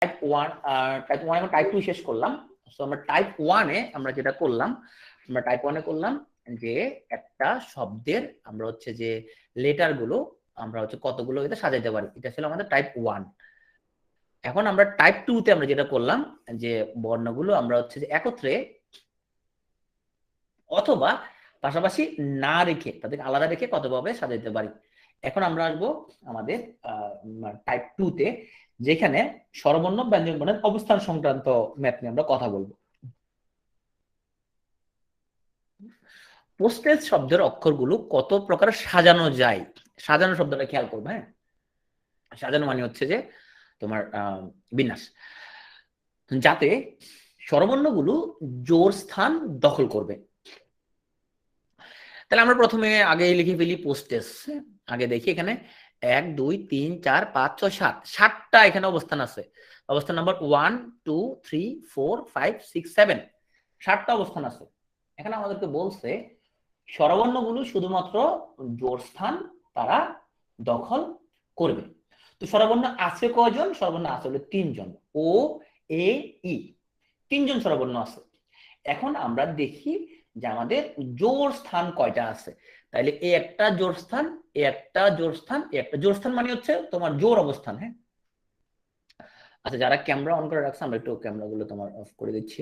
Type 1 এবং type 2 শেষ করলাম। সো আমরা টাইপ 1 এ আমরা যেটা করলাম, আমরা টাইপ 1 এ করলাম যে একটা শব্দের আমরা হচ্ছে যে লেটার গুলো আমরা হচ্ছে কতগুলো এতে সাজাইতে পারি, এটা ছিল আমাদের টাইপ 1। এখন আমরা টাইপ 2 তে আমরা যেটা করলাম যে বর্ণগুলো আমরা হচ্ছে যে একত্রে অথবা পাশাপাশি না রেখে তাদেরকে আলাদা রেখে কতভাবে সাজাইতে পারি। এখন আমরা আসবো আমাদের টাইপ 2 তে, যেখানে স্বরবর্ণ ব্যঞ্জন বর্ণের অবস্থান সংক্রান্ত ম্যাথ নিয়ে আমরা কথা বলবো। পোস্টেজ শব্দের অক্ষরগুলো কত প্রকার সাজানো যায়, সাজানো শব্দটা খেয়াল করবে। হ্যাঁ, সাজানো মানে হচ্ছে যে তোমার বিন্যাস, যাতে স্বরবর্ণগুলো জোর স্থান দখল করবে। তাহলে আমরা প্রথমে আগে লিখে ফেলি পোস্টেজ। আগে দেখি এখানে 1 2 3 4 5 6 7, 7টা এখানে অবস্থান আছে। অবস্থান নাম্বার 1 2 3 4 5 6 7, 7টা অবস্থান আছে। এখানে আমাদেরকে বলছে স্বরবর্ণগুলো শুধুমাত্র জোর স্থান তারা দখল করবে। তো স্বরবর্ণ আছে কয়জন? স্বরবর্ণ আছে হলো 3 জন, ও এ ই, 3 জন স্বরবর্ণ আছে। এখন আমরা দেখি যে আমাদের জোর স্থান কয়টা আছে। তাইলে এ একটা জোর স্থান, এ একটা জোর স্থান, এ একটা জোর স্থান মানে হচ্ছে তোমার জোর অবস্থান। হ্যাঁ, আচ্ছা, যারা ক্যামেরা অন করে রাখছে আমরা একটু ক্যামেরা গুলো তোমার অফ করে দিচ্ছি।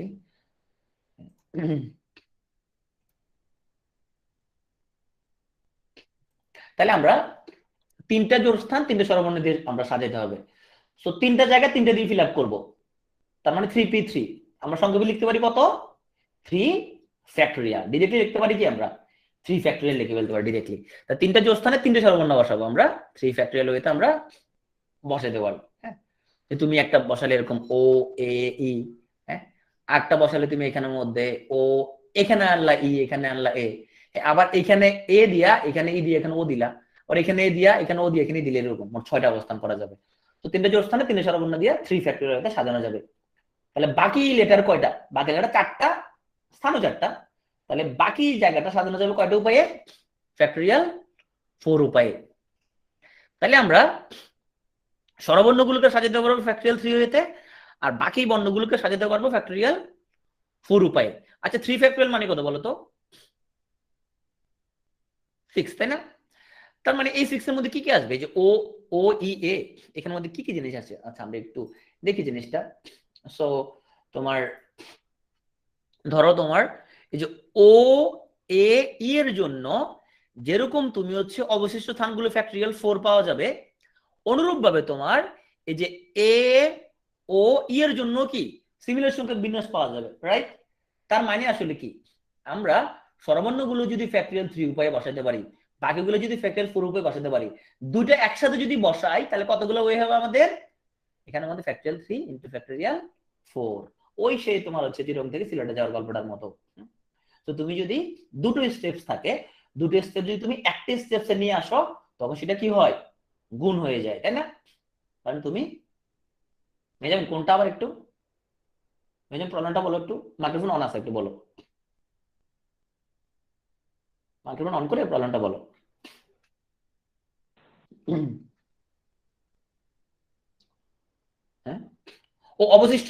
তাহলে আমরা 3টা জোর স্থান 3টে স্বরবর্ণ দিয়ে আমরা সাজাতে হবে। সো 3টা জায়গায় 3টে দিয়ে ফিল আপ করবো, তার মানে 3p3। আমরা সংক্ষেপে লিখতে পারি কত? 3 ফ্যাক্টোরিয়াল। ডিরেক্টলি লিখতে পারি কি আমরা? 3 ফ্যাক্টোরিয়াল লিখে ফেলতে পারি ডিরেক্টলি। তা 3টা জোড় স্থানে 3টে স্বরবর্ণ বসাবো আমরা, 3 ফ্যাক্টোরিয়াল ওয়েতে আমরা বসাতে পারবো। হ্যাঁ, তুমি একটা বসালে এরকম ও এ ই, হ্যাঁ, আরেকটা বসালে তুমি এখানের মধ্যে ও, এখানে আনলা ই, এখানে আনলা এ, আবার এখানে এ দিয়া এখানে ই দিয়ে এখানে ও দিলা, আর এখানে এ দিয়া এখানে ও দিয়ে এখানে দিলে, এরকম মোট 6টা অবস্থান করা যাবে। তো 3টে জোড় স্থানে 3টে স্বরবর্ণ দিয়ে 3 ফ্যাক্টোরিয়াল সাজানো যাবে। তাহলে বাকি লেটার কয়টা? বাকি লেটার 4টা, স্থানও 4টা। তাহলে বাকি জায়গাটা সাজানো যাবে কয়টা উপায়ে? ফ্যাক্টোরিয়াল 4 উপায়ে। তাহলে আমরা স্বরবর্ণগুলোকে সাজাতে পারবো ফ্যাক্টোরিয়াল 3 হইতে, আর বাকি বর্ণগুলোকে সাজাতে পারবো ফ্যাক্টোরিয়াল 4 উপায়ে। আচ্ছা, 3 ফ্যাক্টোরিয়াল মানে কত বলো তো? 6, তাই না? তার মানে এই 6 এর মধ্যে কি কি আসবে? যে ও ও ই এ, এখানের মধ্যে কি কি জিনিস আছে? আচ্ছা, আমরা একটু দেখি জিনিসটা। সো তোমার ধরো তোমার এই যে ও এ ই এর জন্য যেরকম তুমি হচ্ছে অবশিষ্ট স্থানগুলো ফ্যাক্টোরিয়াল 4 পাওয়া যাবে, অনুরূপ ভাবে তোমার এই যে এ ও ই এর জন্য কি সিমিলার সংখ্যক বিন্যাস পাওয়া যাবে, রাইট? তার মানে আসলে কি, আমরা স্বরবর্ণগুলো যদি ফ্যাক্টোরিয়াল 3 উপায়ে বসাতে পারি, বাকিগুলো যদি ফ্যাক্টোরিয়াল 4 উপায়ে বসাতে পারি, দুটো একসাথে যদি বসাই তাহলে কতগুলো ওয়ে হবে আমাদের? এখানে আমাদের ফ্যাক্টোরিয়াল 3 ইনটু ফ্যাক্টোরিয়াল 4। ওই সেই তোমার হচ্ছে চিরং থেকে সিলেটে যাওয়ার গল্পটার মতো। তো তুমি যদি দুটো স্টেপস থাকে, দুটো স্টেপ যদি তুমি একটা স্টেপসে নিয়ে আসো, তখন সেটা কি হয়? গুণ হয়ে যায়, তাই না? কারণ তুমি মেজাম কোনটা আবার একটু মেজাম প্রবলেমটা বলো একটু। মাইক্রোফোন অন আছে, একটু বলো। মাইক্রোফোন অন করে প্রবলেমটা বলো। হ্যাঁ, ও অবশিষ্ট।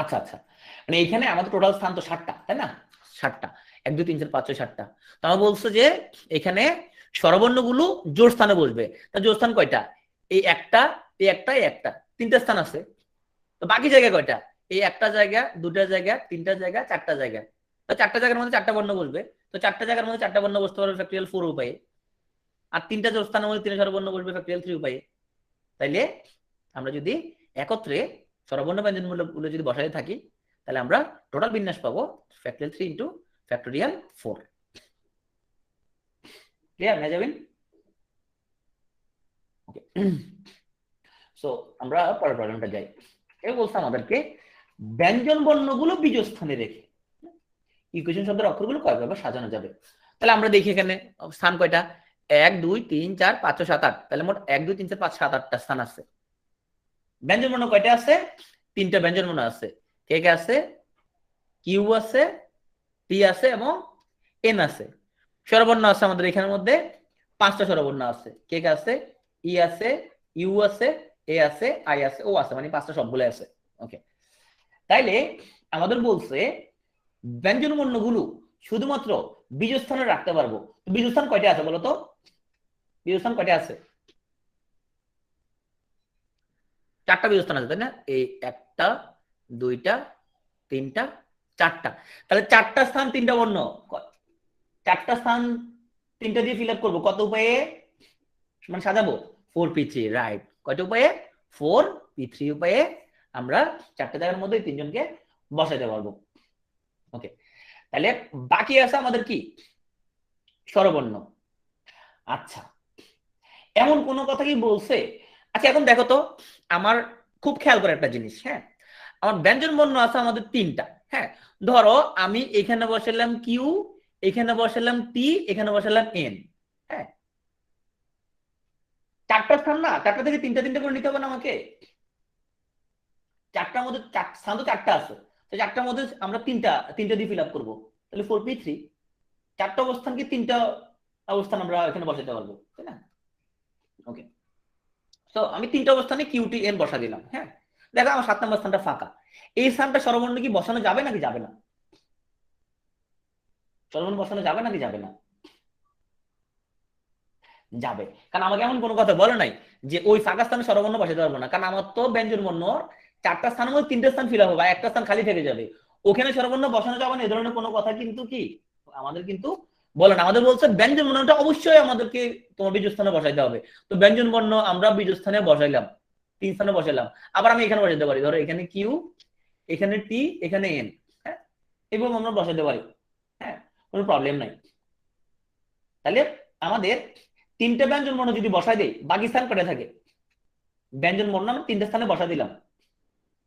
আচ্ছা আচ্ছা, মানে এখানে আমাদের টোটাল স্থান তো 7টা, তাই না? 7টা, 1 2 3 4 5 6 7টা। তো আমার বলছে যে এখানে স্বরবর্ণগুলো জোড় স্থানে বসবে। তা জোড় স্থান কয়টা? এই একটা, এই একটা, এই একটা, 3টা স্থান আছে। তো বাকি জায়গা কয়টা? এই একটা জায়গা, দুটা জায়গা, 3টা জায়গা, 4টা জায়গা। তো 4টা জায়গার মধ্যে 4টা বর্ণ বসবে। তো 4টা জায়গার মধ্যে 4টা বর্ণ বসতে পারবে ফ্যাক্টোরিয়াল 4 উপায়ে, আর 3টা জোড় স্থানের মধ্যে 3 স্বরবর্ণ বসবে ফ্যাক্টোরিয়াল 3 উপায়ে। তাইলে আমরা যদি একত্রে স্বরবর্ণ ব্যঞ্জনগুলো যদি বসাতে থাকি, তাহলে আমরা টোটাল বিন্যাস পাবো ফ্যাক্টোরিয়াল 3 ইন্টু ফ্যাক্টোরিয়াল 4। ক্লিয়ার না যাবেন? ওকে, সো আমরা পরের প্রবলেমটা যাই। এ বলছে আমাদেরকে ব্যঞ্জন বর্ণগুলো বীজ স্থানে রেখে ইকুয়েশন শব্দের অক্ষরগুলো কয়ভাবে সাজানো যাবে। তাহলে আমরা দেখি এখানে স্থান কয়টা? 1 2 3 4 5 6 7 8। তাহলে মোট 1 2 3 4 5 7 8টা স্থান আছে। ব্যঞ্জন বর্ণ কয়টা আছে? 3টা ব্যঞ্জন বর্ণ আছে। কে কে আছে? কিউ আছে, টি আছে এবং এন আছে। স্বরবর্ণ আছে আমাদের এখানের মধ্যে 5টা স্বরবর্ণ আছে। কে কে আছে? ই আছে, ইউ আছে, এ আছে, আই আছে, ও আছে, মানে 5টা সবগুলো আছে। ওকে, তাইলে আমাদের বলছে ব্যঞ্জন বর্ণগুলো শুধুমাত্র বীজস্থানে রাখতে পারবো। বীজস্থান কয়টা আছে বলতো? বীজস্থান কয়টা আছে? 4টা বীজস্থান আছে, তাই না? এই 1টা 2টা 3টা 4টা, তাহলে 4টা স্থান 3টা বর্ণ, 4টা স্থান 3টা দিয়ে ফিল আপ করবো। কত উপায়ে মানে সাজাবো? 4p3, right. কয়টা উপায়ে? 4p3 উপায়ে আমরা 4টা জায়গার মধ্যে 3জনকে বসাইতে পারবো। ওকে, তাহলে বাকি আছে আমাদের কি? স্বরবর্ণ। আচ্ছা, এমন কোন কথা কি বলছে? আচ্ছা এখন দেখো তো, আমার খুব খেয়াল করে একটা জিনিস, হ্যাঁ, আমার ব্যঞ্জন বর্ণ আছে আমাদের 3টা। হ্যাঁ, ধরো আমি এখানে বসালাম কিউ, এখানে বসালাম টি, এখানে বসালাম এন। হ্যাঁ, 4টা স্থান না, 4টা থেকে 3টা 3টা করে নিতে হবে না আমাকে? 4টার মধ্যে স্থান তো 4টা আছে, তো 4টার মধ্যে আমরা 3টা দিয়ে ফিল আপ করবো, তাহলে 4p3। 4টা অবস্থানকে 3টা অবস্থান আমরা এখানে বসাতে পারবো, তাই না? ওকে, তো আমি 3টা অবস্থানে কিউটি এন বসা দিলাম। হ্যাঁ, দেখো আমার 7 নম্বর স্থানটা ফাঁকা। এই স্থানটা স্বরবর্ণ কি বসানো যাবে নাকি যাবে না? স্বরবর্ণ বসানো যাবে নাকি যাবে না? যাবে, কারণ আমাকে এমন কোনো কথা বলে নাই যে ওই ফাঁকা স্থানে স্বরবর্ণ বসাতে পারবো না, কারণ আমার তো ব্যঞ্জন বর্ণ 4টা স্থানের মধ্যে 3টে স্থান ফিল হবে, একটা স্থান খালি থেকে যাবে, ওখানে স্বরবর্ণ বসানো যাবে না, এ ধরনের কোনো কথা কিন্তু কি আমাদের কিন্তু বলে না। আমাদের বলছে ব্যঞ্জন বর্ণটা অবশ্যই আমাদেরকে তোমার বীজস্থানে বসাইতে হবে। তো ব্যঞ্জন বর্ণ আমরা বীজস্থানে বসাইলাম, 3 স্থানে বসাইলাম। আবার আমি এখানে বসাইতে পারি, ধরো এখানে কিউ, এখানে টি, এখানে এন। হ্যাঁ, এবং আমরা বসাইতে পারি, হ্যাঁ, কোনো প্রবলেম নাই। তাহলে আমাদের 3টে ব্যঞ্জন বর্ণ যদি বসাই দেই, বাকি স্থান কটা থাকে? ব্যঞ্জন বর্ণ আমি 3টে স্থানে বসা দিলাম,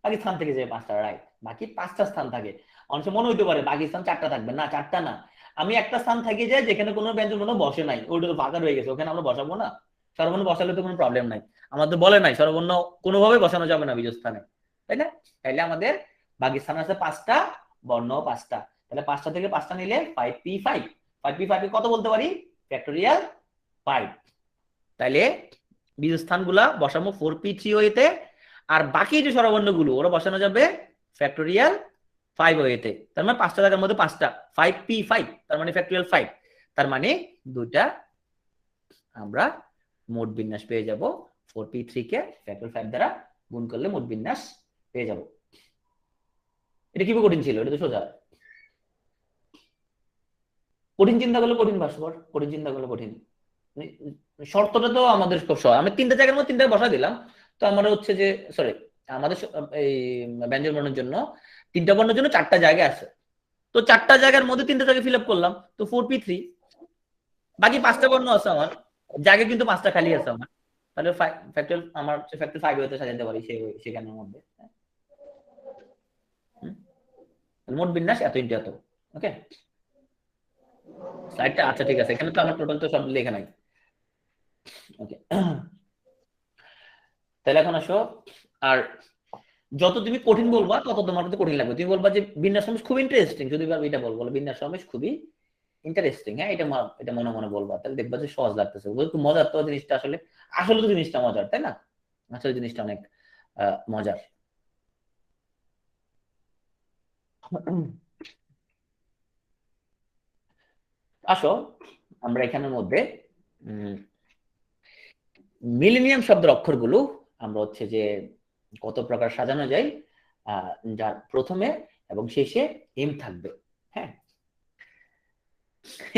বাকি স্থান থেকে যায় 5টা, রাইট। বাকি 5টা স্থান থাকে। অনেক মনে হইতে পারে বাকি স্থান 4টা থাকবে, না 4টা না, আমি একটা স্থান থেকে যাই যেখানে কোনো ব্যঞ্জন বর্ণ বসে নাই, ওইটা তো ফাঁকা রয়ে গেছে, ওখানে আমরা বসাবো না। স্বরবর্ণ বসালে তো কোনো প্রবলেম নাই, আমাদের বলে নাই স্বরবর্ণ কোনোভাবে বসানো যাবে না বীজস্থানে, তাই না? তাইলে আমাদের বাকি স্থান আছে 5টা, বর্ণ 5টা, তাহলে 5টা থেকে 5টা নিলে 5p5। 5p5 কত বলতে পারি? ফ্যাক্টোরিয়াল 5। তাইলে বীজস্থান গুলা বসাবো 4p3 ওয়েতে, আর বাকি যে স্বরবর্ণ গুলো ওরা বসানো যাবে ফ্যাক্টোরিয়াল 5 ওয়েতে। তার মানে 5টা জায়গার মধ্যে 5টা, 5p5, তার মানে ফ্যাক্টোরিয়াল 5, তার মানে দুইটা আমরা মোট বিন্যাস পেয়ে যাব। 4p3 কে ফ্যাক্টোরিয়াল 5 দ্বারা গুণ করলে মোট বিন্যাস পেয়ে যাব। এটা কি কঠিন ছিল? এটা তো সোজা। কঠিন চিন্তা করলে কঠিন ভাস্কর, কঠিন চিন্তা করলে কঠিন। শর্তটা তো আমাদের খুব সহজ, আমি 3টা জায়গার মধ্যে 3টা বসা দিলাম। তো আমরা হচ্ছে যে সরি, আমাদের এই ব্যঞ্জন বর্ণের জন্য 3টা বর্ণের জন্য 4টা জায়গা আছে, তো 4টা জায়গার মধ্যে 3টা জায়গা ফিল আপ করলাম, তো 4p3। বাকি 5টা বর্ণ আছে আমার, জায়গা কিন্তু 5টা খালি আছে আমার, তাহলে ফ্যাক্টরিয়াল আমার ফ্যাক্টর 5 হতে সাজাতে পারি সেখানের মধ্যে। মোট বিন্যাস এত ইন্টু এত। ওকে, স্লাইডটা আচ্ছা ঠিক আছে, এখানে তো আমার টোটাল তো সব লেখা নাই। ওকে, তাহলে এখন আসো, আর যত তুমি কঠিন বলবা তত তোমার কাছে কঠিন লাগবে। তুমি বলবা যে বিন্যাস সমাবেশ খুব ইন্টারেস্টিং, যদি এটা বলবো বিন্যাস সমাবেশ খুবই ইন্টারেস্টিং, হ্যাঁ, এটা মনে মনে বলবা, তাহলে দেখবা যে সহজ লাগতেছে, একটু মজার তো জিনিসটা, আসলে আসলে তো জিনিসটা মজার, তাই না? আসলে জিনিসটা অনেক মজার। আসো, আমরা এখানের মধ্যে মিলেনিয়াম শব্দের অক্ষরগুলো আমরা হচ্ছে যে কত প্রকার সাজানো যায়, যার প্রথমে এবং শেষে এম থাকবে। হ্যাঁ,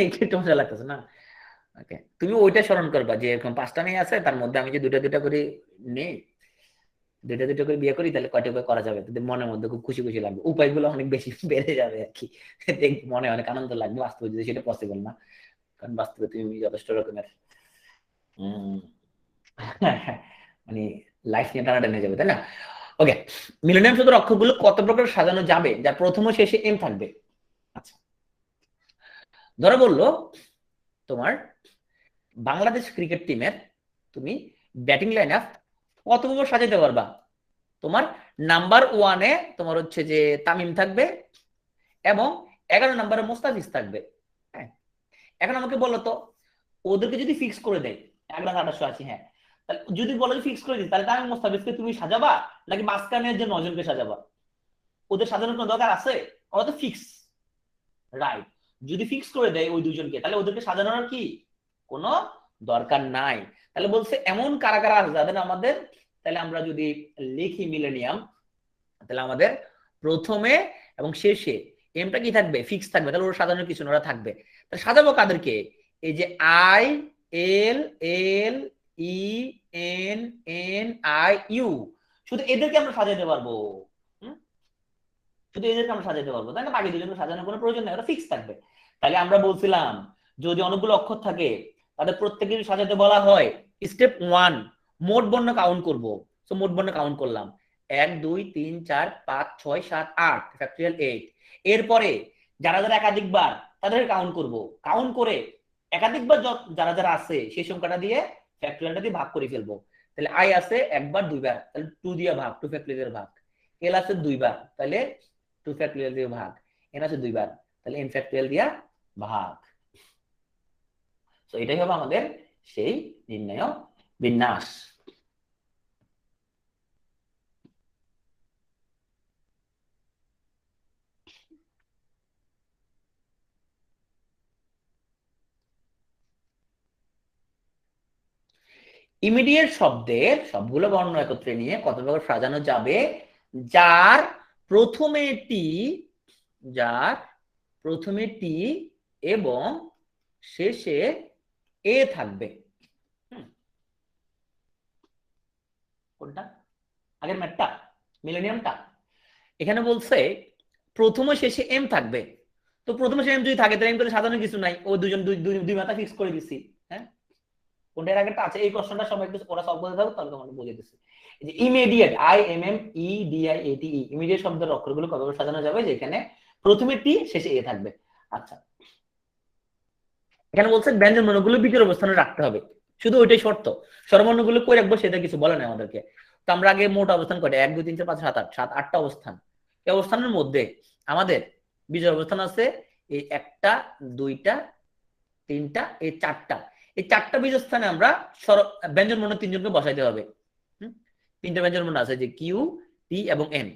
একটু মজা লাগতেছে না? ওকে, তুমি ওইটা স্মরণ করবা যে এরকম 5টা মেয়ে আছে, তার মধ্যে আমি যে দুটা দুটা করে নেই, দুটা দুটো করে বিয়ে করি, তাহলে কয়টা উপায় করা যাবে, তাদের মনের মধ্যে খুব খুশি খুশি লাগবে, উপায়গুলো অনেক বেশি বেড়ে যাবে আর কি, দেখ মনে অনেক আনন্দ লাগবে। বাস্তবে যদি সেটা পসিবল না, কারণ বাস্তবে তুমি যথেষ্ট রকমের মানে লাইফ নিয়ে টানাটানি যাবে, তাই না? ওকে, মিলেনিয়াম শব্দের অক্ষরগুলো কত প্রকার সাজানো যাবে যার প্রথম ও শেষে এম থাকবে? আচ্ছা, ধরো বললো তোমার বাংলাদেশ ক্রিকেট টিমের তুমি ব্যাটিং লাইন আপ কতভাবে সাজাতে পারবা? তোমার নাম্বার 1-এ তোমার হচ্ছে যে তামিম থাকবে এবং 11 নম্বরে মোস্তাফিজ থাকবে। হ্যাঁ, এখন আমাকে বলো তো, ওদেরকে যদি ফিক্স করে দেয় 1,28,80, হ্যাঁ, যদি বলো ফিক্স করে দিই, তাহলে তামিম মোস্তাফিজকে তুমি সাজাবা নাকি মাঝখানের যে 9 জনকে সাজাবা? ওদের সাজানোর কোনো দরকার আছে? ওরা তো ফিক্স, রাইট। যদি ফিক্স করে দেয় ওই দুজনকে, তাহলে ওদেরকে সাজানোর কি কোনো দরকার নাই। তাহলে বলছে এমন কারা কারা আছে যাদের আমাদের, তাহলে আমরা যদি লিখি মিলেনিয়াম, তাহলে আমাদের প্রথমে এবং শেষে এমটা কি থাকবে, ফিক্স থাকবে। তাহলে ওরা সাজানোর কিছু ওরা থাকবে। তাহলে সাজাবো কাদেরকে? এই যে I L L E N N I U, শুধু এদেরকে আমরা সাজাতে পারবো। শুধু এদেরকে আমরা সাজাতে পারবো, তাই না? বাকি দুজনকে সাজানোর কোনো প্রয়োজন নেই, ওরা ফিক্স থাকবে। তাহলে আমরা বলছিলাম যদি অনেকগুলো অক্ষর থাকে তাদের প্রত্যেকেরই সাজাতে বলা হয়। স্টেপ 1 মোট বর্ণ কাউন্ট করব। তো মোট বর্ণ কাউন্ট করলাম 1 2 3 4 5 6 7 8 ফ্যাক্টরিয়াল 8। এরপরে যারা যারা একাধিকবার তাদের কাউন্ট করব, কাউন্ট করে একাধিকবার যারা যারা আছে সেই সংখ্যাটা দিয়ে ফ্যাক্টরিয়ালটা দিয়ে ভাগ করে ফেলবো। তাহলে আই আছে একবার দুইবার, তাহলে 2 দিয়ে ভাগ, 2 ফ্যাক্টরিয়াল ভাগ। এল আছে দুইবার, তাহলে 2 ফ্যাক্টরিয়াল দিয়ে ভাগ। এন আছে দুইবার, তাহলে এন ফ্যাক্টরিয়াল দিয়া ভাগ। তো এটাই হবে আমাদের সেই নির্ণয় বিন্যাস। ইমিডিয়েট শব্দের সবগুলো বর্ণ একত্রে নিয়ে কত প্রকার সাজানো যাবে? যার প্রথমে টি, যার প্রথমে টি এবং শেষে এ থাকবে। কোনটা? আগের ম্যাটটা, মিলেনিয়ামটা। এখানে বলছে প্রথমে শেষে এম থাকবে। তো প্রথমে শেষে এম যদি থাকে তাহলে এম করে সাজানোর কিছু নাই, ও দুজন দুই মাথা ফিক্স করে দিছি। হ্যাঁ, কোনটার আগেটা আছে? এই কোশ্চেনটা সবাই একটু ওরা সলভ করে থাকো, তাহলে তোমাকে বুঝিয়ে দিচ্ছি। যে immediate, I M M E D I A T E, immediate শব্দের অক্ষরগুলো কতভাবে সাজানো যাবে, যেখানে প্রথমে টি শেষে এ থাকবে। আচ্ছা, এখানে বলছে ব্যঞ্জন বর্ণগুলো বিজোড় অবস্থানে রাখতে হবে, শুধু ওইটাই শর্ত। স্বরবর্ণগুলো কই রাখবো সেটা কিছু বলে না আমাদেরকে। তো আমরা আগে মোট অবস্থান কয়টা? 1 2 3 4 5 6 7 8, 7 8টা অবস্থান। এই অবস্থানের মধ্যে আমাদের বিজোড় অবস্থান আছে এই একটা, দুইটা, তিনটা, এই চারটা। এই চারটা বীজ স্থানে আমরা ব্যঞ্জন বর্ণ 3জনকে বসাইতে হবে। তিনটা ব্যঞ্জন বর্ণ আছে, যে কিউ, টি এবং এন।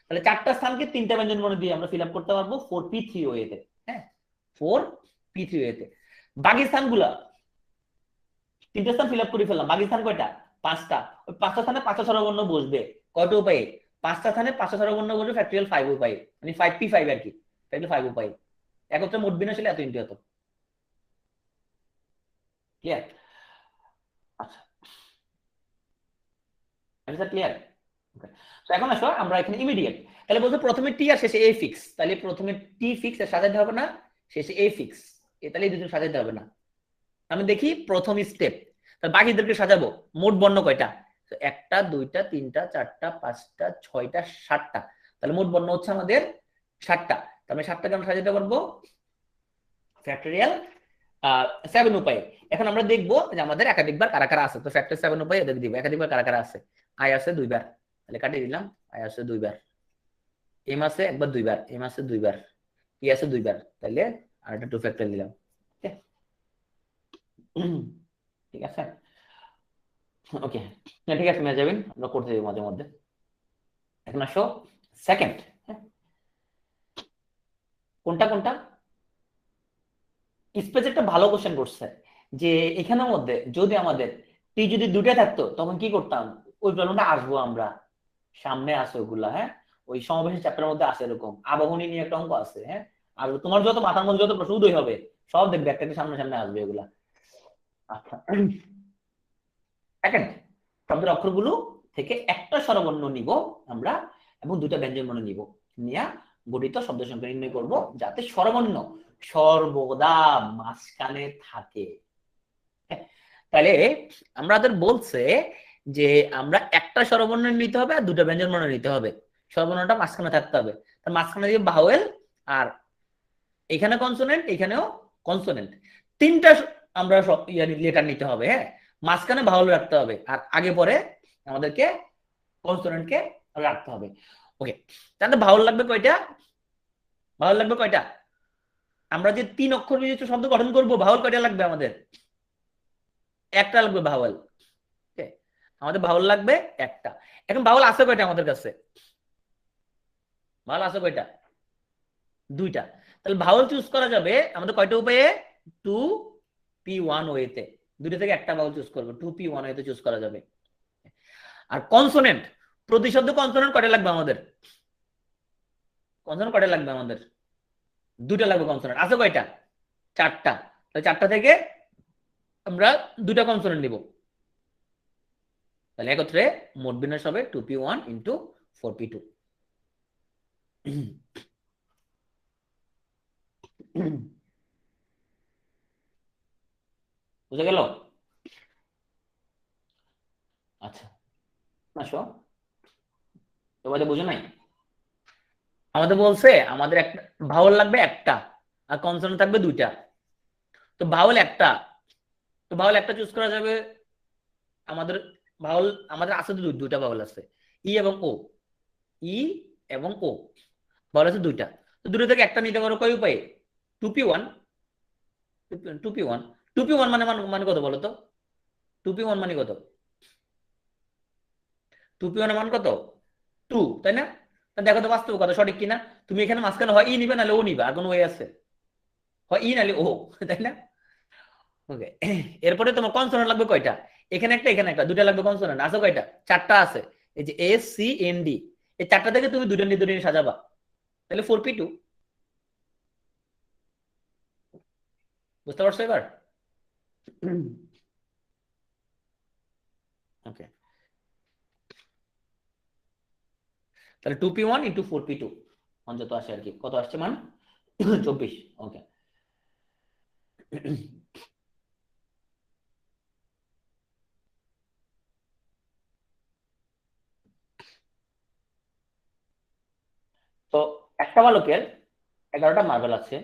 তাহলে চারটা স্থানকে তিনটা ব্যঞ্জন বর্ণ দিয়ে আমরা ফিল আপ করতে পারবো 4p3 তে। হ্যাঁ, 4p3 তে। বাকি স্থানগুলা, তিনটা স্থান ফিল আপ করে ফেললাম, বাকি স্থান কয়টা? 5টা। ওই 5টা স্থানে 5টা স্বরবর্ণ বসবে। কয়টা উপায়ে? 5টা স্থানে 5টা স্বরবর্ণ বসবে ফ্যাক্টরিয়াল 5 উপায়ে, মানে 5p5 আর কি, ফ্যাক্টরিয়াল 5 উপায়ে। একত্রে মোট বিন্যাস হলে এত ইন্টু এত। ক্লিয়ার? আচ্ছা, ক্লিয়ার। তো এখন আসো আমরা এখানে ইমিডিয়েট। তাহলে বলতে প্রথমে টি আর শেষে এ ফিক্স, তাহলে প্রথমে টি ফিক্স এর সাজাতে হবে না, শেষে এ ফিক্স, তাহলে এই দুটো সাজাতে হবে না। আমি দেখি প্রথম স্টেপ, তাহলে বাকিদেরকে সাজাবো। মোট বর্ণ কয়টা? একটা, দুইটা, তিনটা, চারটা, পাঁচটা, ছয়টা, 7টা। তাহলে মোট বর্ণ হচ্ছে আমাদের 7টা। তাহলে 7টাকে আমরা সাজাতে পারবো ফ্যাক্টরিয়াল 7 উপায়ে। এখন আমরা দেখবো যে আমাদের একাধিকবার কারা কারা আছে। তো ফ্যাক্টর 7 উপায়ে এদের দিব একাধিকবার কারা কারা আছে। আই আছে দুইবার, তাহলে কাটিয়ে দিলাম। আই আছে দুইবার, এম আছে একবার দুইবার, এম আছে দুইবার, ই আছে দুইবার, তাহলে আর একটা 2 ফ্যাক্টর দিলাম। ঠিক আছে, ওকে, ঠিক আছে মেজাবিন, আমরা করতে দেবো মাঝে মধ্যে। এখন আসো সেকেন্ড। কোনটা কোনটা? স্পেস একটা ভালো কোশ্চেন করছে, যে এখানের মধ্যে যদি আমাদের টি যদি দুটা থাকতো তখন কি করতাম? ওই প্রবলেমটা আসবো আমরা, সামনে আছে ওগুলা। হ্যাঁ, ওই সমাবেশের চ্যাপ্টারের মধ্যে আছে, এরকম আবাহনী নিয়ে একটা অঙ্ক আছে। হ্যাঁ, আর তোমার যত মাথার মধ্যে যত প্রশ্ন উদয় হবে সব দেখবে একটা সামনে সামনে আসবে এগুলা। আচ্ছা, সেকেন্ড শব্দের অক্ষরগুলো থেকে একটা স্বরবর্ণ নিব আমরা এবং দুটা ব্যঞ্জন বর্ণ নিব, নিয়ে গঠিত শব্দ সংখ্যা নির্ণয় করব, যাতে স্বরবর্ণ সর্বদা মাঝখানে থাকে। তাহলে আমাদের বলছে যে আমরা একটা স্বরবর্ণ নিতে হবে আর দুটা ব্যঞ্জন বর্ণ নিতে হবে, স্বরবর্ণটা মাঝখানে থাকতে হবে। তার মাঝখানে দিয়ে ভাওয়েল, আর এখানে কনসোনেন্ট, এখানেও কনসোনেন্ট, তিনটা আমরা লেটার নিতে হবে। হ্যাঁ, মাঝখানে ভাওয়েল রাখতে হবে, আর আগে পরে আমাদেরকে কনসোনেন্টকে রাখতে হবে। ওকে, তাহলে ভাওয়েল লাগবে কয়টা? ভাওয়েল লাগবে কয়টা? আমরা যে 3 অক্ষর বিশিষ্ট শব্দ গঠন করব, ভাওয়েল কয়টা লাগবে আমাদের? একটা লাগবে ভাওয়েল। আমাদের বাউল লাগবে একটা। এখন বাউল আছে কয়টা আমাদের কাছে? বাউল আছে কয়টা? দুইটা। তাহলে বাউল চুজ করা যাবে আমাদের কয়টা উপায়ে? 2p1 ওয়েতে। দুইটা থেকে একটা বাউল চুজ করবো, 2p1 ওয়েতে চুজ করা যাবে। আর কনসোনেন্ট, প্রতিশব্দ কনসোনেন্ট কয়টা লাগবে আমাদের? কনসোনেন্ট কয়টা লাগবে আমাদের? দুইটা লাগবে কনসোনেন্ট। আছে কয়টা? চারটা। তাহলে চারটা থেকে আমরা দুইটা কনসোনেন্ট নিব। তাহলে একত্রে মোট বিন্যাস হবে 2p1 ইন্টু 4p2। বুঝে গেল? আচ্ছা, আসো। তোমাদের বুঝো নাই? আমাদের বলছে আমাদের একটা ভাওয়াল লাগবে একটা, আর কনসোনেন্ট থাকবে দুইটা। তো ভাওয়াল একটা, তো ভাওয়াল একটা চুজ করা যাবে আমাদের। ভাওয়াল আমাদের আছে তো দুইটা ভাওয়াল আছে, ই এবং ও। ই এবং ও ভাওয়াল আছে দুইটা। তো দুটো থেকে একটা নিতে পারো কয় উপায়ে? 2p1। 2p1 2p1 মানে মানে কত বলো তো? 2p1 মানে কত? 2p1 মান কত? 2, তাই না? দেখো তো বাস্তব কথা সঠিক কিনা। তুমি এখানে মাঝখানে হয় ই নিবে নাহলে ও নিবে, আর কোনো ওয়ে আছে? হয় ই নাহলে ও, তাই না? ওকে। এরপরে তোমার কনসোনেন্ট লাগবে কয়টা? এখানে একটা, এখানে একটা, দুটা লাগবে কনসোনেন্ট। আছে কয়টা? চারটা আছে। এই যে এস সি এন ডি, এই চারটা থেকে তুমি দুটো নিয়ে দুটো নিয়ে সাজাবা। তাহলে 4p2। বুঝতে পারছো এবার? ওকে, তাহলে 2p1 ইন্টু 4p2 মান যত আসে আর কি, কত আসছে মান? 24। ওকে। তো একটা বালকের 11টা মার্বেল আছে,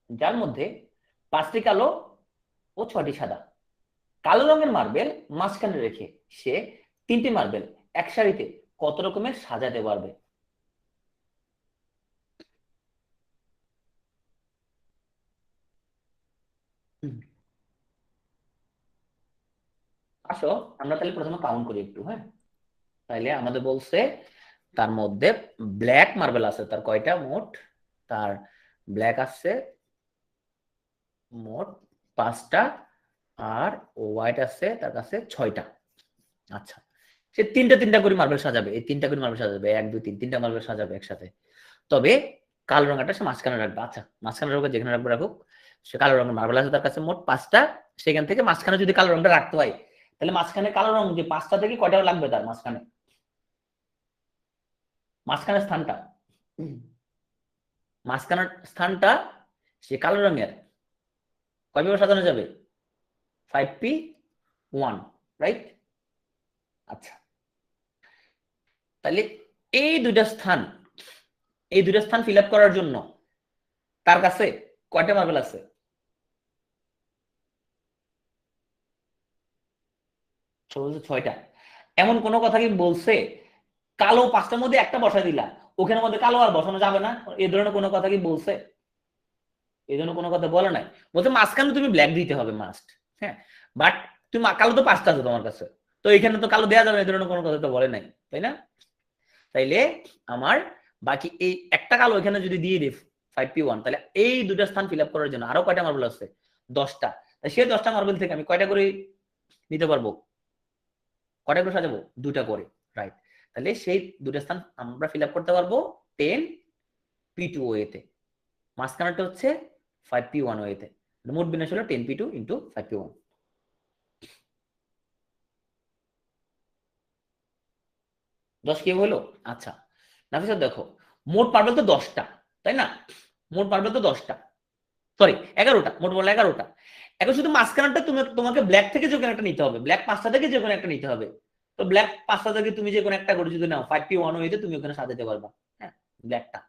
যার মধ্যে 5টি কালো ও 6টি সাদা। কালো রঙের মার্বেল মাঝখানে রেখে সে 3টি মার্বেল এক সারিতে কত রকমের সাজাতে পারবে? হুম। আসো, আমরা তাহলে প্রথমে কাউন্ট করি একটু, হ্যাঁ। তাইলে আমাদের বলছে তার মধ্যে ব্ল্যাক মার্বেল আছে তার কয়টা মোট? তার ব্ল্যাক আছে মোট 5টা, আর হোয়াইট আছে তার কাছে 6টা। আচ্ছা, সে তিনটা তিনটা করে মার্বেল সাজাবে, এই তিনটা করে মার্বেল সাজাবে, 1 2 3, তিনটা মার্বেল সাজাবে একসাথে। তবে কালো রঙটা সে মাঝখানে রাখবে। আচ্ছা, মাঝখানে রাখবে, যেখানে রাখবে রাখুক। সে কালো রঙের মার্বেল আছে তার কাছে মোট 5টা, সেখান থেকে মাঝখানে যদি কালো রঙটা রাখতে হয়, তাহলে মাঝখানে কালো রং যে 5টা থেকে কয়টা লাগবে তার মাঝখানে? মাঝখানের স্থানটা, মাঝখানের স্থানটা সে কালো রঙের কয়ভাবে সাজানো যাবে? 5p1, right? আচ্ছা, তাহলে এই দুইটা স্থান, এই দুইটা স্থান ফিল আপ করার জন্য তার কাছে কয়টা মার্বেল আছে? 6টা। এমন কোন কথা কি বলছে কালো 5টার মধ্যে একটা বসাই দিলা, ওখানের মধ্যে কালো আর বসানো যাবে না? এই ধরনের কোনো কথা কি বলছে? এই জন্য কোনো কথা বলে নাই। বলছে মাঝখানে তুমি ব্ল্যাক দিতে হবে মাস্ট, হ্যাঁ। বাট তুমি কালো তো 5টা আছে তোমার কাছে, তো এখানে তো কালো দেওয়া যাবে না, এই ধরনের কোনো কথা তো বলে নাই, তাই না? তাইলে আমার বাকি এই একটা কালো এখানে যদি দিয়ে দিই 5p1, তাহলে এই দুটা স্থান ফিল আপ করার জন্য আরো কয়টা মার্বেল আছে? 10টা। সেই 10টা মার্বেল থেকে আমি কয়টা করে নিতে পারবো? কয়টা করে সাজাবো? দুটা করে, রাইট? তাহলে সেই দুটা স্থান আমরা ফিল আপ করতে পারবো 10p2 ওয়েতে। মাঝখানেটা হচ্ছে 5p1 ওয়েতে। মোট বিন্যাস হলো 10p2 ইন্টু 5p1। 10 কি হলো? আচ্ছা, নাফিসা দেখো, মোট মার্বেল তো 10টা, তাই না? মোট মার্বেল তো 10টা, সরি 11টা, মোট বলে 11টা। এখন শুধু মাঝখানটা তুমি তোমাকে ব্ল্যাক থেকে যে কোনো একটা নিতে হবে, ব্ল্যাক 5টা থেকে যে কোনো একটা নিতে হবে। তো ব্ল্যাক 5টা থেকে তুমি যে কোনো একটা করে যদি নাও 5p1 ওয়েতে তুমি ওখানে সাজাতে পারবা, হ্যাঁ, ব্ল্যাকটা।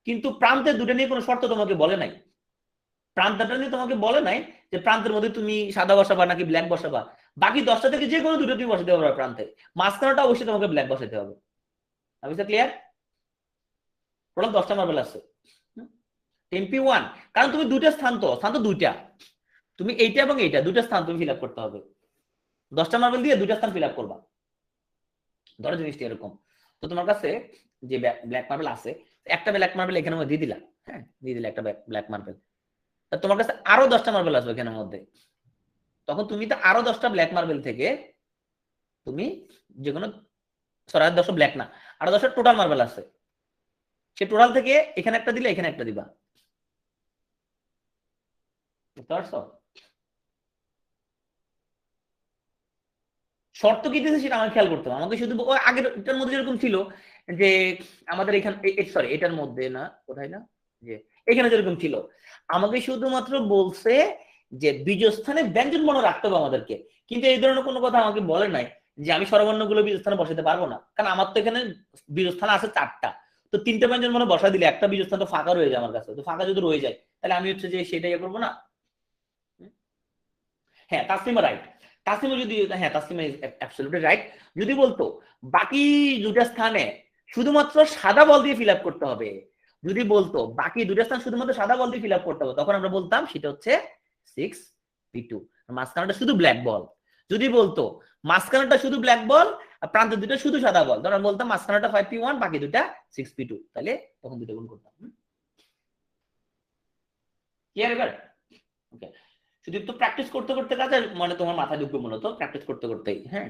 কিন্তু প্রান্তের দুটো নিয়ে কোনো শর্ত তোমাকে বলে নাই। প্রান্তটা নিয়ে তোমাকে বলে নাই যে প্রান্তের মধ্যে তুমি সাদা বসাবা নাকি ব্ল্যাক বসাবা। বাকি 10টা থেকে যে কোনো দুটো তুমি বসাতে পারবে প্রান্তে, মাঝখানটা অবশ্যই তোমাকে ব্ল্যাক বসাতে হবে। আমি ক্লিয়ার? টোটাল 10টা মার্বেল আছে, 10p1। কারণ তুমি দুইটা স্থান তো দুইটা, তুমি এইটা এবং এইটা দুইটা স্থান তুমি ফিল আপ করতে হবে। 10টা মার্বেল দিয়ে 2টা স্থান ফিল আপ করবা। ধরো জিনিসটা এরকম, তো তোমার কাছে যে ব্ল্যাক মার্বেল আছে, একটা ব্ল্যাক মার্বেল এখানে দিয়ে দিলা, হ্যাঁ দিয়ে দিলা একটা ব্ল্যাক মার্বেল, তোমার কাছে আরো 10টা মার্বেল আসবে এখানের মধ্যে, তখন তুমি তো আরো 10টা ব্ল্যাক মার্বেল থেকে তুমি যে কোনো, সরি আর 10টা ব্ল্যাক না, আরো 10টা টোটাল মার্বেল আছে, সে টোটাল থেকে এখানে একটা দিলে এখানে একটা দিবা, বুঝতে পারছো? শর্ত কি দিয়েছে সেটা আমাকে খেয়াল করতে হবে, আমাকে শুধু আগের এটার মধ্যে যেরকম ছিল যে আমাদের এখানে, সরি এটার মধ্যে না, কোথায় না, যে এখানে যেরকম ছিল, আমাকে শুধুমাত্র বলছে যে বীজস্থানে ব্যঞ্জন বর্ণ রাখতে হবে আমাদেরকে, কিন্তু এই ধরনের কোনো কথা আমাকে বলে নাই যে আমি স্বরবর্ণগুলো বীজস্থানে বসাতে পারবো না, কারণ আমার তো এখানে বীজস্থান আছে 4টা, তো 3টে ব্যঞ্জন বর্ণ বসা দিলে একটা বীজস্থান তো ফাঁকা রয়ে যায় আমার কাছে, তো ফাঁকা যদি রয়ে যায় তাহলে আমি হচ্ছে যে সেটাই করবো না। হ্যাঁ তাসলিমা রাইট, তাসলিমা যদি, হ্যাঁ তাসলিমা ইজ অ্যাবসলিউটলি রাইট, যদি বলতো বাকি 2টা স্থানে শুধুমাত্র সাদা বল দিয়ে ফিল আপ করতে হবে, যদি বলতো বাকি 2টা স্থান শুধুমাত্র সাদা বল দিয়ে ফিল আপ করতে হবে, তখন আমরা বলতাম সেটা হচ্ছে 6p2, মাঝখানেটা শুধু ব্ল্যাক বল। যদি বলতো মাঝখানেটা শুধু ব্ল্যাক বল আর প্রান্ত দুটো শুধু সাদা বল, তখন আমরা বলতাম মাঝখানেটা 5p1 বাকি দুটা 6p2, তাহলে তখন দুটো গুণ করতাম। ক্লিয়ার এবার? ওকে, শুধু একটু প্র্যাকটিস করতে করতে কাজ, মানে তোমার মাথায় ঢুকবে মূলত প্র্যাকটিস করতে করতেই। হ্যাঁ